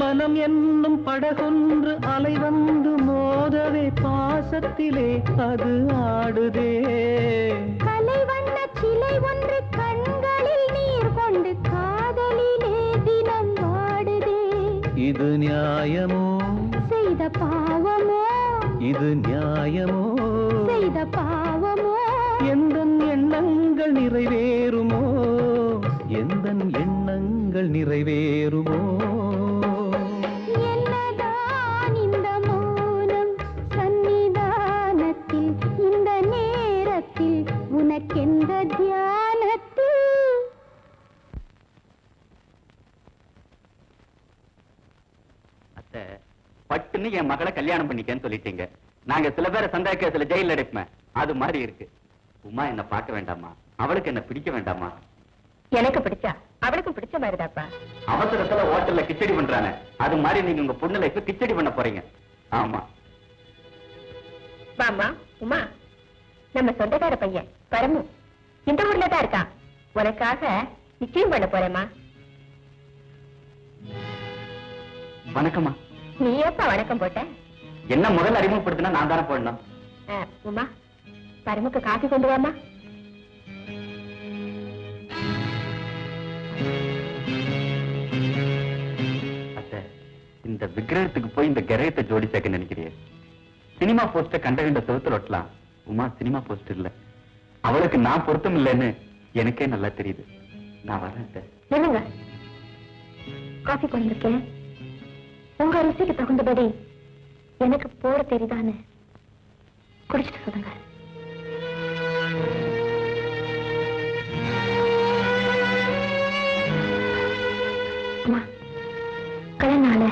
மனம் என்னும் படகொன்று அலை வந்து மோதவே பாசத்திலே அது ஆடுதே கலை வண்ண சிலை ஒன்று கண்களில் நீர் கொண்டு காதலிலே தினம் வாடுதே இது நியாயமோ செய்த பாவமோ இது நியாயமோ செய்த பாவமோ எந்தன் எண்ணங்கள் நிறைவேறுமோ எந்தன் எண்ணங்கள் நிறைவேறுமோ என்னதான் இந்த மௌனம் சந்நிதானத்தில் இந்த நேரத்தில் உனக்கெந்த தியானத்தில் அத்தை பட்டுன்னு என் மகளை கல்யாணம் பண்ணிக்கன்னு சொல்லிட்டீங்க. நாங்க சில பேரை சந்தேக கேஸ்ல ஜெயில அடைப்பேன். அது மாதிரி இருக்கு. உமா என்ன பார்க்க வேண்டாமா? அவளுக்கு என்ன பிடிக்க வேண்டாமா? எனக்கு பிடிச்சா அவளுக்கும் பிடிச்ச மாதிரிதாப்பா. அவசரத்துல ஹோட்டல்ல கிச்சடி பண்றாங்க. அது மாதிரி நீங்க உங்க பொண்ணு லைஃப் கிச்சடி பண்ண போறீங்க. ஆமா. வாமா உமா, நம்ம சொந்தக்கார பையன் பரமு இந்த ஊர்ல தான் இருக்கான். உனக்காக நிச்சயம் பண்ண போறேம்மா. வணக்கம்மா. நீ எப்ப வணக்கம் போட்ட? என்ன முதல் அறிமுகப்படுத்தினா நான் தானே போடணும். உமா, பரமுக்கு காஃபி கொண்டு வாமா. இந்த விக்கிரகத்துக்கு போய் இந்த கிரகத்தை ஜோடி சேர்க்க நினைக்கிறேன். சினிமா போஸ்டர் கண்ட செவத்துல ஒட்டலாம். உமா சினிமா போஸ்டர் இல்ல. அவளுக்கு நான் பொருத்தம் இல்லைன்னு எனக்கே நல்லா தெரியுது. நான் வரேன். என்னங்க காஃபி கொண்டிருக்கேன். உங்க ருசிக்கு தகுந்தபடி எனக்கு போட தெரியுதான்னு குடிச்சிட்டு சொல்லுங்க. கல்யாண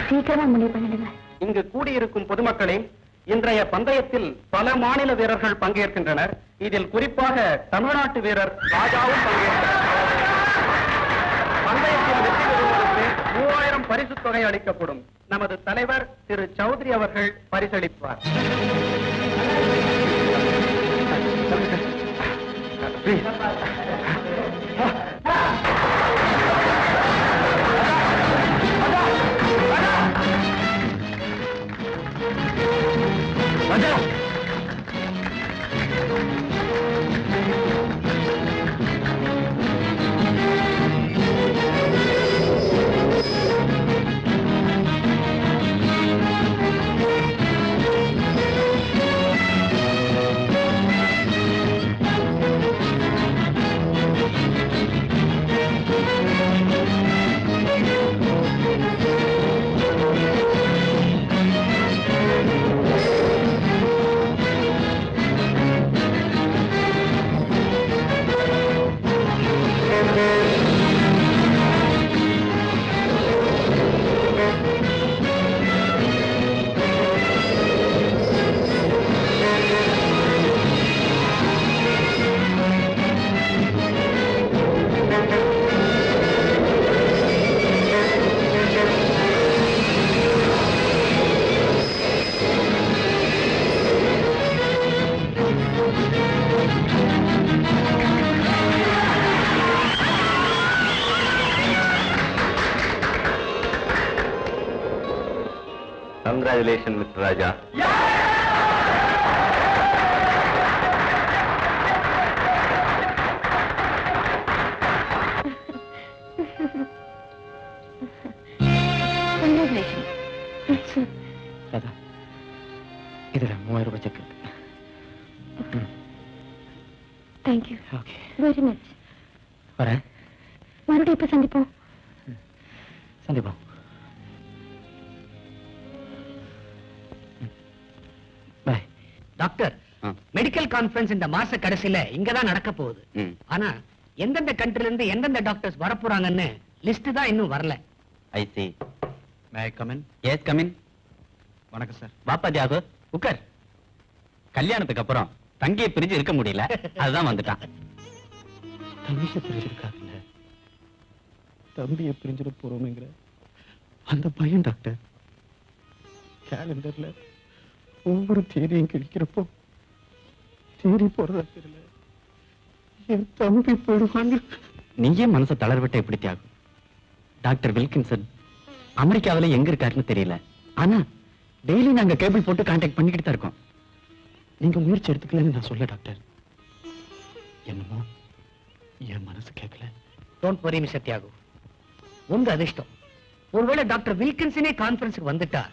சீக்கிரமா முடிவு பண்ணிடுங்க. இங்கு கூடியிருக்கும் பொதுமக்களே, இன்றைய பந்தயத்தில் பல மாநில வீரர்கள் பங்கேற்கின்றனர். இதில் குறிப்பாக தமிழ்நாட்டு வீரர் ராஜாவும் பங்கேற்கிறார். பந்தயத்தில் வெற்றி பெறுவதற்கு 3000 பரிசுத் தொகை அளிக்கப்படும். நமது தலைவர் திரு சௌத்ரி அவர்கள் பரிசளிப்பார். Congratulations, Mr. Raja. Congratulations. Radha, இதுல 3000 ரூபாய் செக் இருக்கு. Thank you. Okay, Very much. வரேன். மறுபடியும் இப்ப சந்திப்போம். சந்திப்போம். டாக்டர், மெடிக்கல் கான்ஃபரன்ஸ் இந்த மாச கடைசியில இங்கதான் நடக்க போகுது. ஆனா எந்தெந்த கண்ட்ரில இருந்து எந்தெந்த டாக்டர்ஸ் வரப்போறாங்கன்னு லிஸ்ட் தான் இன்னும் வரல. I see. May I come in? Yes come in. வணக்கம் சார். வாப்பா தியாகு, உட்கார். கல்யாணத்துக்கு அப்புறம் தங்கியை பிரிஞ்சு இருக்க முடியல, அதுதான் வந்துட்டான். தம்பியை பிரிஞ்சிருக்காருல்ல, தம்பியை பிரிஞ்சிட போறோம்ங்கிற அந்த பையன் டாக்டர் கேலண்டர்ல ஒவ்வொரு தேதியும் கிழிக்கிறப்போ தேடி போறதா தெரியல, என் தம்பி போயிடுவாங்க. நீயே மனசை தளர்விட்ட எப்படி தியாகு? டாக்டர் வில்கின்சன் அமெரிக்காவில எங்க இருக்காருன்னு தெரியல, ஆனா டெய்லி நாங்க கேபிள் போட்டு கான்டாக்ட் பண்ணிக்கிட்டு தான் இருக்கோம். நீங்க முயற்சி எடுத்துக்கலன்னு நான் சொல்ல டாக்டர், என்னமோ என் மனசு கேட்கல. டோன்ட் வரி மிஸ்டர் தியாகு, உங்க அதிர்ஷ்டம். ஒருவேளை டாக்டர் வில்கின்சனே கான்ஃபரன்ஸுக்கு வந்துட்டா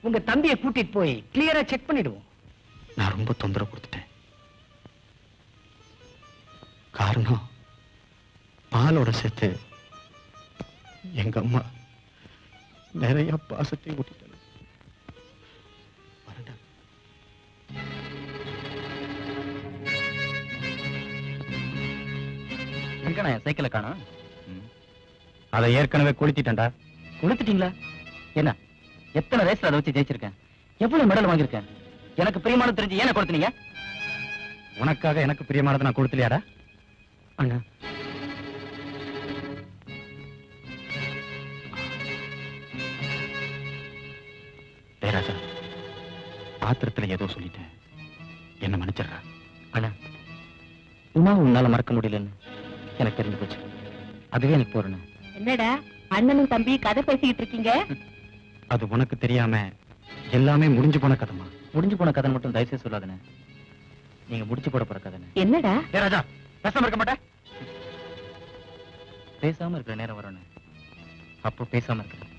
உங்க தம்பியை கூட்டிட்டு போய் கிளியரா செக் பண்ணிடுவோம். நான் ரொம்ப தொந்தரவு கொடுத்துட்டேன். காரணம் பாலோட சேர்த்து எங்க அம்மா நிறைய பாசத்தை ஊட்டிட்டாங்க. எங்கண்ணா என் சைக்கிளை காணோம்? அதை ஏற்கனவே கொளுத்திட்டேன்டா. கொடுத்துட்டீங்களா? என்ன எத்தனை ரேஸ்ல அதை வச்சு ஜெயிச்சிருக்கேன், எவ்வளவு மெடல் வாங்கியிருக்கேன். எனக்கு பிரியமான தெரிஞ்சு ஏன் கொடுத்தீங்க? உனக்காக எனக்கு பிரியமானதை நான் கொடுத்துலையாடா? அண்ணா ராஜா, ஆத்திரத்துல ஏதோ சொல்லிட்டேன், என்ன மன்னிச்சிடுறா. அண்ணா, உமா உன்னால மறக்க முடியலன்னு எனக்கு தெரிஞ்சு போச்சு, அதுவே எனக்கு போறேன். என்னடா அண்ணனும் தம்பி கதை பேசிக்கிட்டு இருக்கீங்க? அது உனக்கு தெரியாம எல்லாமே முடிஞ்சு போன கதைமா. முடிஞ்சு போன கதை மட்டும் தயவுசெய்து சொல்லாதனே, நீங்க முடிச்சு போட போற கதை. என்னடா ராஜா, பேசாம இருக்க மாட்டேன். பேசாம இருக்கிற நேரம் வரணும், அப்போ பேசாம இருக்கிறேன்.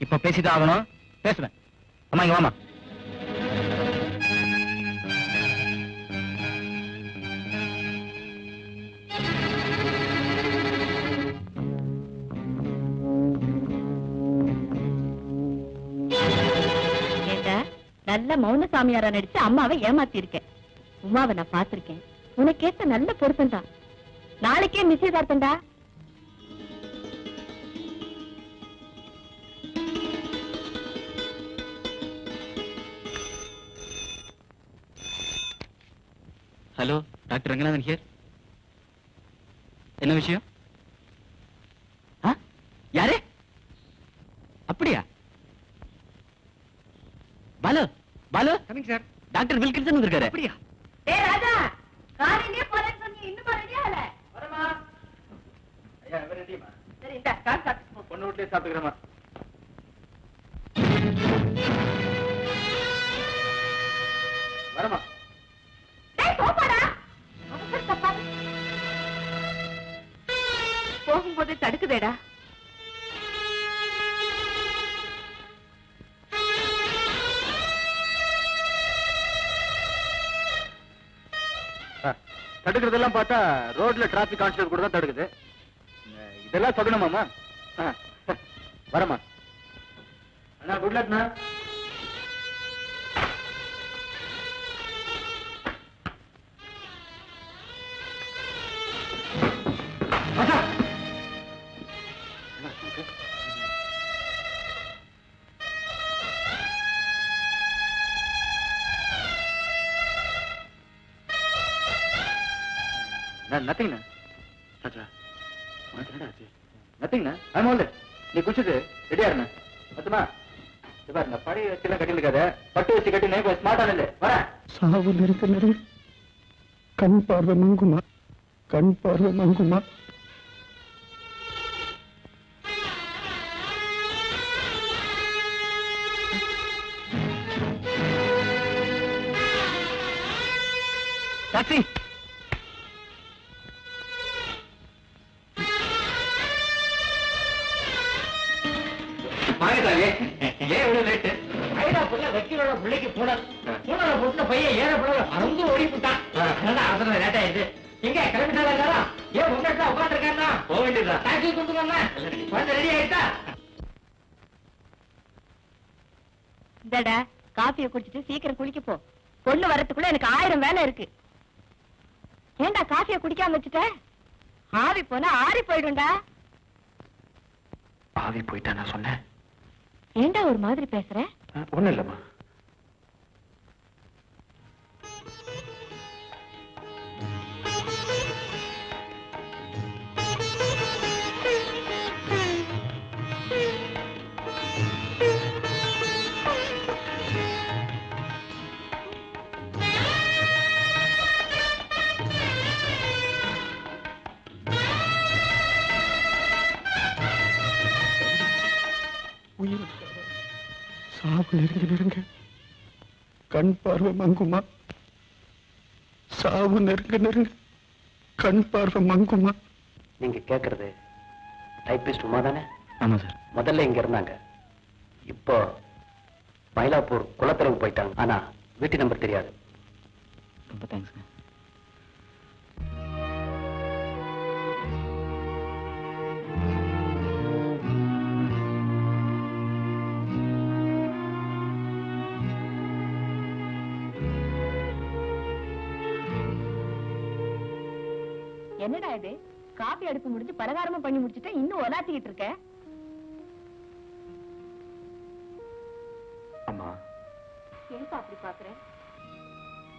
இப்ப பேசிதான் ஆகணும், பேசுவேன். அம்மா இங்க வாமா. நல்ல மௌன சாமியாரா நடிச்சு அம்மாவை ஏமாத்தி இருக்கேன். உமாவை நான் பாத்திருக்கேன், உனக்கேத்த நல்ல பொருத்தம் தான். நாளைக்கே நிச்சயதார்த்தம்டா. Hello, doctor Ranganathan here. என்ன விஷயம்? யாரு? அப்படியா? Balu, Balu, coming sir. Doctor Wilkinson வந்திருக்காரு. அப்படியா? ஏய் ராஜா, காலையிலே போறேன்னு சொன்னீ, இன்னும் ரெடி ஆகல? வரமா? ஐயா, எவ ரெடிமா? சரி, இந்த கால் சாப்பிட்டு போ. பொண்ணு வீட்லயே சாப்பிட்டுக்கிறேமா. வரமா? டேய் போடா. அவசர தப்பாது. போகும்போது தடுக்குதேடா. தடுக்கிறதெல்லாம் பார்த்தா ரோட்ல டிராபிக் கான்ஸ்டபிள் கூட தான் தடுக்குது. இதெல்லாம் சொல்லணுமாமா? வரமா? அண்ணா குட் லக்ண்ணா. நத்திங்ண்ணா. நத்திங்ண்ணா, ஆமா இல்ல, நீ குடிச்சது ரெடியா இருண்ணா. மொத்தமா இந்த படி வச்சுலாம் கட்டி இருக்காத, பட்டு வச்சு கட்டி கொஞ்சம் ஸ்மார்ட்டான இல்லை. வர சாவு நெருக்க நெருங்க கண் பார்வை மங்குமா, கண் பார்வை மங்குமா. டாக்ஸி. ஏன் இவ்வளவு லேட்டு? ஐடா புள்ள வக்கீலோட பிள்ளைக்கு பூனல் போட்டு பையன் ஏற புள்ள அறந்து ஓடி போட்டான். அவசரம் லேட் ஆயிடுது. எங்க கிளம்பிட்டாரா எல்லாரும்? ஏன் முன்னாடி உட்கார்ந்து இருக்காருன்னா போக வேண்டியதா? டாக்ஸி கொண்டு வாங்க. குழந்தை ரெடி ஆயிட்டா? இந்தடா காப்பியை குடிச்சிட்டு சீக்கிரம் குளிக்க போ. பொண்ணு வரத்துக்குள்ள எனக்கு 1000 வேலை இருக்கு. ஏண்டா காஃபியை குடிக்காம வச்சுட்ட? ஆவி போனா ஆறி போயிடும்டா. ஆவி போயிட்டா நான் சொன்னேன். ஏண்டா ஒரு மாதிரி பேசுற? ஒண்ணும் இல்லம்மா. சாவு நெருங்க கண் பார்வை மங்குமா? சாவு நெருங்க கண் பார்வை மங்குமா? நீங்க கேக்குறது டைபிஸ்ட் உமா தானே? ஆமா சார். முதல்ல இங்க இருந்தாங்க, இப்போ மயிலாப்பூர் குளத்தளவு போயிட்டாங்க. ஆனா வீட்டு நம்பர் தெரியாது. ரொம்ப தேங்க்ஸ். என்னடா இது? காபி அடுப்பு முடிஞ்சு பலகாரமும் பண்ணி முடிச்சுட்ட, இன்னும் ஒலாத்திக்கிட்டு இருக்க? அம்மா, ஏன்பா அப்படி பாக்குற?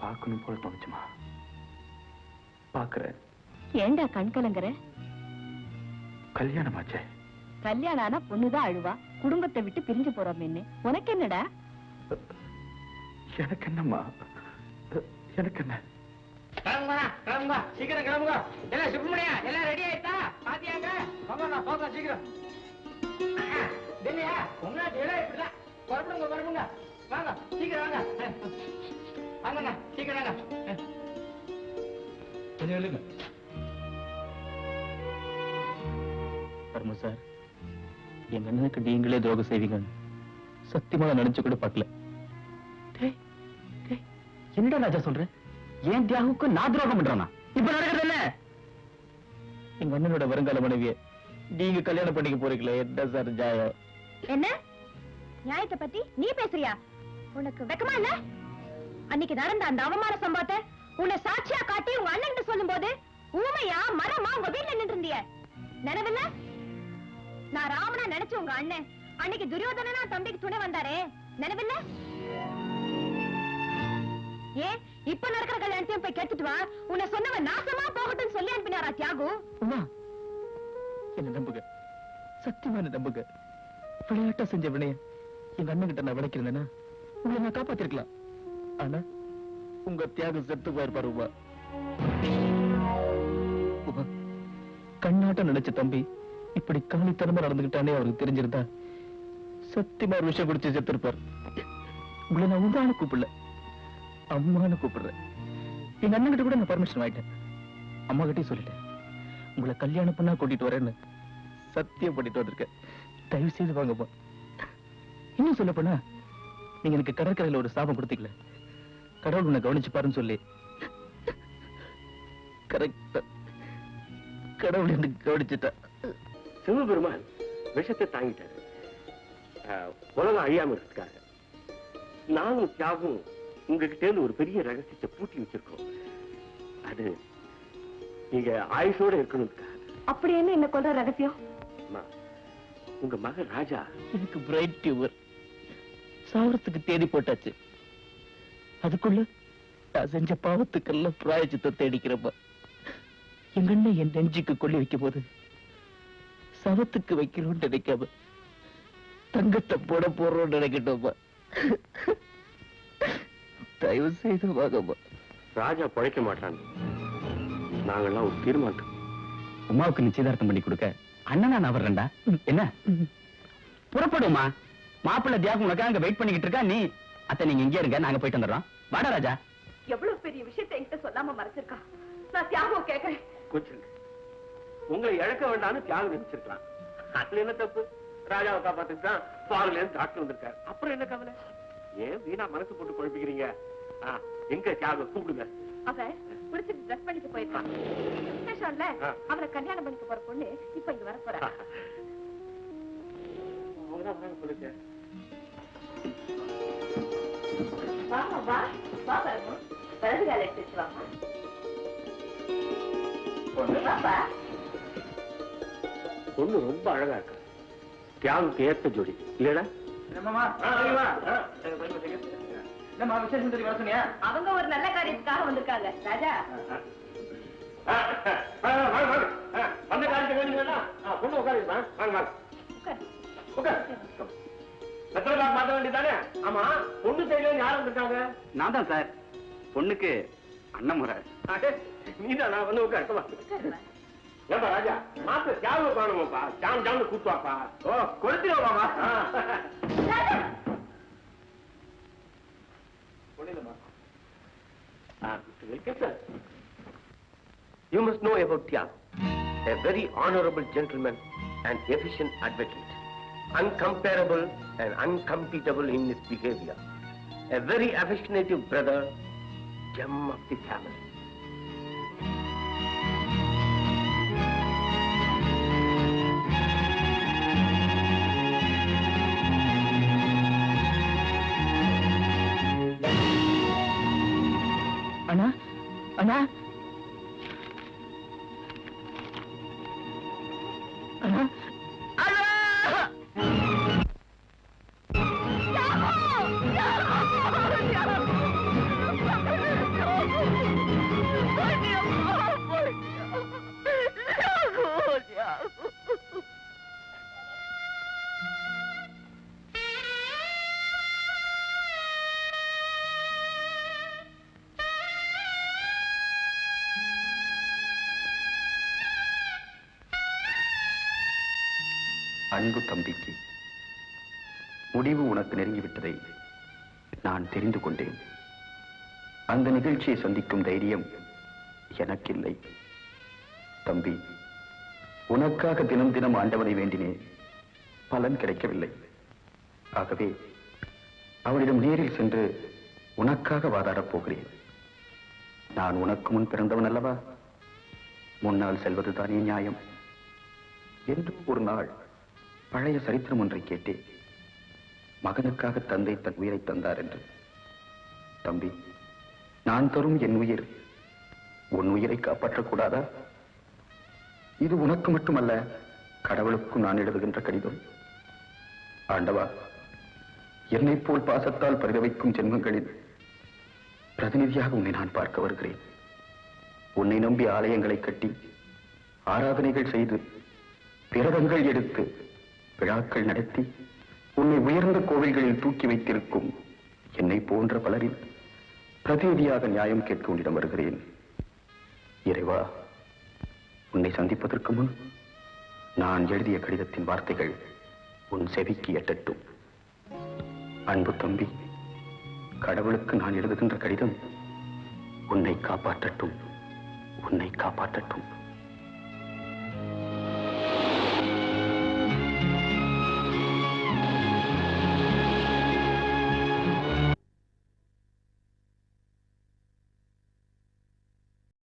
பார்க்கணும் போல தோணுச்சுமா. பாக்குறேன். ஏண்டா கண் கலங்குற? கல்யாணம் ஆச்சே. கல்யாணம் ஆனா பொண்ணுதான் அழுவா, குடும்பத்தை விட்டு பிரிஞ்சு போறோம்னு. உனக்கு என்னடா? எனக்கு என்னம்மா, எனக்கு என்ன? கிளம்புங்க, சீக்கிரம் கிளம்புங்க. எல்லாம் சுப்பிரமணியா, எல்லாம் ரெடி ஆயிட்டா? பாத்தியாங்க? போங்க சீக்கிரம். இல்லையா உங்களாச்சு எல்லாம் இப்படிதான். புறப்படுங்க, வாங்க சீக்கிரம் வாங்க. வாங்கண்ணா, சீக்கிரம் வாங்க. கொஞ்சம் எழுங்க. பரம சார், எங்க அண்ணனுக்கு நீங்களே துரோகம் செய்வீங்கன்னு சத்தியமா நினைச்சு கூட பார்க்கல. என்னடா ராஜா சொல்றேன்? ஏன் தியாகுக்கு நான் துரோகம் பண்றானா? இப்ப நடக்கிறது என்ன? எங்க அண்ணனோட வருங்கால மனைவிய நீங்க கல்யாணம் பண்ணிக்க போறீங்களே, என்ன சார் ஜாயம்? என்ன நியாயத்தை பத்தி நீ பேசுறியா? உனக்கு வெக்கமா இல்ல? அன்னைக்கு நடந்த அந்த அவமான சம்பவத்தை உன்னை சாட்சியா காட்டி உங்க அண்ணன் சொல்லும் போது ஊமையா மரமா உங்க வீட்டுல நின்று இருந்திய நினைவில்ல? நான் ராமனா நினைச்சு உங்க அண்ணன் அன்னைக்கு துரியோதனா தம்பிக்கு துணை வந்தாரே, நினைவில்ல? ஏன் இப்ப நடக்கிற கல்யாணத்தையும் போய் கேட்டுட்டு வா, உன்னை சொன்னவன் நாசமா போகட்டும் சொல்லி அனுப்பினாரா தியாகு? என்ன நம்புங்க, சத்தியமா என்ன நம்புங்க. விளையாட்டா செஞ்ச வினைய எங்க அண்ணன் கிட்ட நான் விளைக்கிறேன்னா உங்களை நான் காப்பாத்திருக்கலாம். ஆனா உங்க தியாகம் செத்து போயிருப்பாரு உமா. உமா, கண்ணாட்டம் நினைச்ச தம்பி இப்படி காலித்தனமா நடந்துகிட்டானே அவருக்கு தெரிஞ்சிருந்தா சத்தியமா ஒரு விஷயம் குடிச்சு செத்துருப்பார். உங்களை நான் உமான்னு கூப்பிடல, அம்மான்னு கூப்பிடுறேன். எங்க அண்ணன் கிட்ட கூட நான் பர்மிஷன் வாங்கிட்டேன். அம்மா கிட்டே சொல்லிட்டேன், உங்களை கல்யாணம் பண்ணா கூட்டிட்டு வரேன்னு சத்தியம் பண்ணிட்டு வந்திருக்கேன். தயவு செய்து வாங்கம்மா. இன்னும் சொல்ல போனா, நீங்க எனக்கு கடற்கரையில ஒரு சாபம் கொடுத்தீங்களே, கடவுள் உன்னை கவனிச்சு பாருன்னு சொல்லி கரெக்டா கடவுள் எனக்கு கவனிச்சுட்டா. சிவபெருமான் விஷத்தை தாங்கிட்டாரு உலகம் அழியாம இருக்கிறதுக்காக. நானும் தியாகும் உங்ககிட்ட இருந்து ஒரு பெரிய ரகசியத்தை பூட்டி வச்சிருக்கோம். அது நீங்க ஆயுஷோட இருக்கணும்க்கா. அப்படி என்ன கொல்ற ரகசியம்? உங்க மகன் ராஜா எனக்கு பிரைட் டியூமர், சாவரத்துக்கு தேடி போட்டாச்சு. அதுக்குள்ள நான் செஞ்ச பாவத்துக்கெல்லாம் பிராயச்சித்தை தேடிக்கிறப்ப எங்க அண்ணன் என் நெஞ்சுக்கு கொள்ளி வைக்கும் போது சவத்துக்கு வைக்கணும்னு நினைக்காம தங்கத்தை போட போறோம்னு நினைக்கட்டோமா. தயவு செய்து வாங்கம்மா. ராஜா பழைக்க மாட்டான். நாங்கெல்லாம் ஒரு தீர்மானம். உமாவுக்கு நிச்சயதார்த்தம் பண்ணி கொடுக்க அண்ணனா நான் வர்றேன்டா. என்ன புறப்படுமா? மாப்பிள்ளை தியாகம் உனக்கு அங்க வெயிட் பண்ணிக்கிட்டு இருக்கா. நீ அத்தை நீங்க இங்கே இருங்க, நாங்க போயிட்டு வந்துடுறோம். வாடா ராஜா. எவ்வளவு பெரிய விஷயத்தை என்கிட்ட சொல்லாம மறைச்சிருக்கா. நான் தியாகம் கேட்கிறேன். கொஞ்சம் உங்களை இழக்க வேண்டாம்னு தியாகம் நினைச்சிருக்கலாம். அதுல என்ன தப்பு? ராஜாவை காப்பாத்துக்கு தான் ஃபாரின்ல இருந்து டாக்டர் வந்திருக்காரு. அப்புறம் என்ன கவலை? ஏன் வீணா மனசு போட்டு குழப்பிக்கிறீங்க? எங்க தியாகம் கூப்பிடுங்க. அவ பிடிச்சிட்டு ட்ரெஸ் பண்ணிட்டு போயிருக்கான். ஸ்டேஷன்ல அவரை கல்யாணம் பண்ணிக்க போற பொண்ணு இப்ப இங்க வர போறா. வா வா வா. எடுத்து வச்சுவாங்க. பாப்பா பொண்ணு ரொம்ப அழகா இருக்கு. தியானுக்கு ஏத்த ஜோடி இல்லடா? அவங்க ஒரு நல்ல காரியத்துக்காக வந்திருக்காங்க. ராஜா அந்த காரியத்தை வேணுங்களா? பொண்ணு உட்காருமா? வாங்க மாத்த வேண்டியதானே? ஆமா, பொண்ணு சைடுல யாரும் வந்திருக்காங்க? நான் தான் சார். பொண்ணுக்கு அண்ணன் முறை. நீதான் நான் வந்து உட்காரு. ஏப்பா ராஜா, மாத்து ஜாவு காணுமாப்பா. ஜாம் ஜாம்னு கூட்டுவாப்பா. ஓ, கொடுத்துருவாமா? You must know about Tiago, a very honorable gentleman and efficient advocate, uncomparable and uncompetable in his behavior, a very affectionate brother, gem of the family. அண்ணா அண்ணா அண்ணா அன்பு தம்பிக்கு முடிவு உனக்கு நெருங்கிவிட்டதை நான் தெரிந்து கொண்டேன். அந்த நிகழ்ச்சியை சந்திக்கும் தைரியம் எனக்கில்லை. தம்பி, உனக்காக தினம் தினம் ஆண்டவனை வேண்டினேன், பலன் கிடைக்கவில்லை. ஆகவே அவளிடம் நேரில் சென்று உனக்காக வாதாடப் போகிறேன். நான் உனக்கு முன் பிறந்தவன் அல்லவா? முன்னால் செல்வதுதானே நியாயம். என்று ஒரு நாள் பழைய சரித்திரம் ஒன்றை கேட்டேன். மகனுக்காக தந்தை தன் உயிரை தந்தார் என்று. தம்பி, நான் தரும் என் உயிர் உன் உயிரை காப்பாற்றக்கூடாதா? இது உனக்கு மட்டுமல்ல, கடவுளுக்கும் நான் எழுதுகின்ற கடிதம். ஆண்டவா, என்னைப் போல் பாசத்தால் பரிதவிக்கும் ஜென்மங்களில் பிரதிநிதியாக உன்னை நான் பார்க்க வருகிறேன். உன்னை நம்பி ஆலயங்களை கட்டி ஆராதனைகள் செய்து விரதங்கள் எடுத்து விழாக்கள் நடத்தி உன்னை உயர்ந்த கோவில்களில் தூக்கி வைத்திருக்கும் என்னை போன்ற பலரின் பிரதிநிதியாக நியாயம் கேட்க உன்னிடம் வருகிறேன். இறைவா, உன்னை சந்திப்பதற்கு முன் நான் எழுதிய கடிதத்தின் வார்த்தைகள் உன் செவிக்கு எட்டட்டும். அன்பு தம்பி, கடவுளுக்கு நான் எழுதுகின்ற கடிதம் உன்னை காப்பாற்றட்டும், உன்னை காப்பாற்றட்டும்.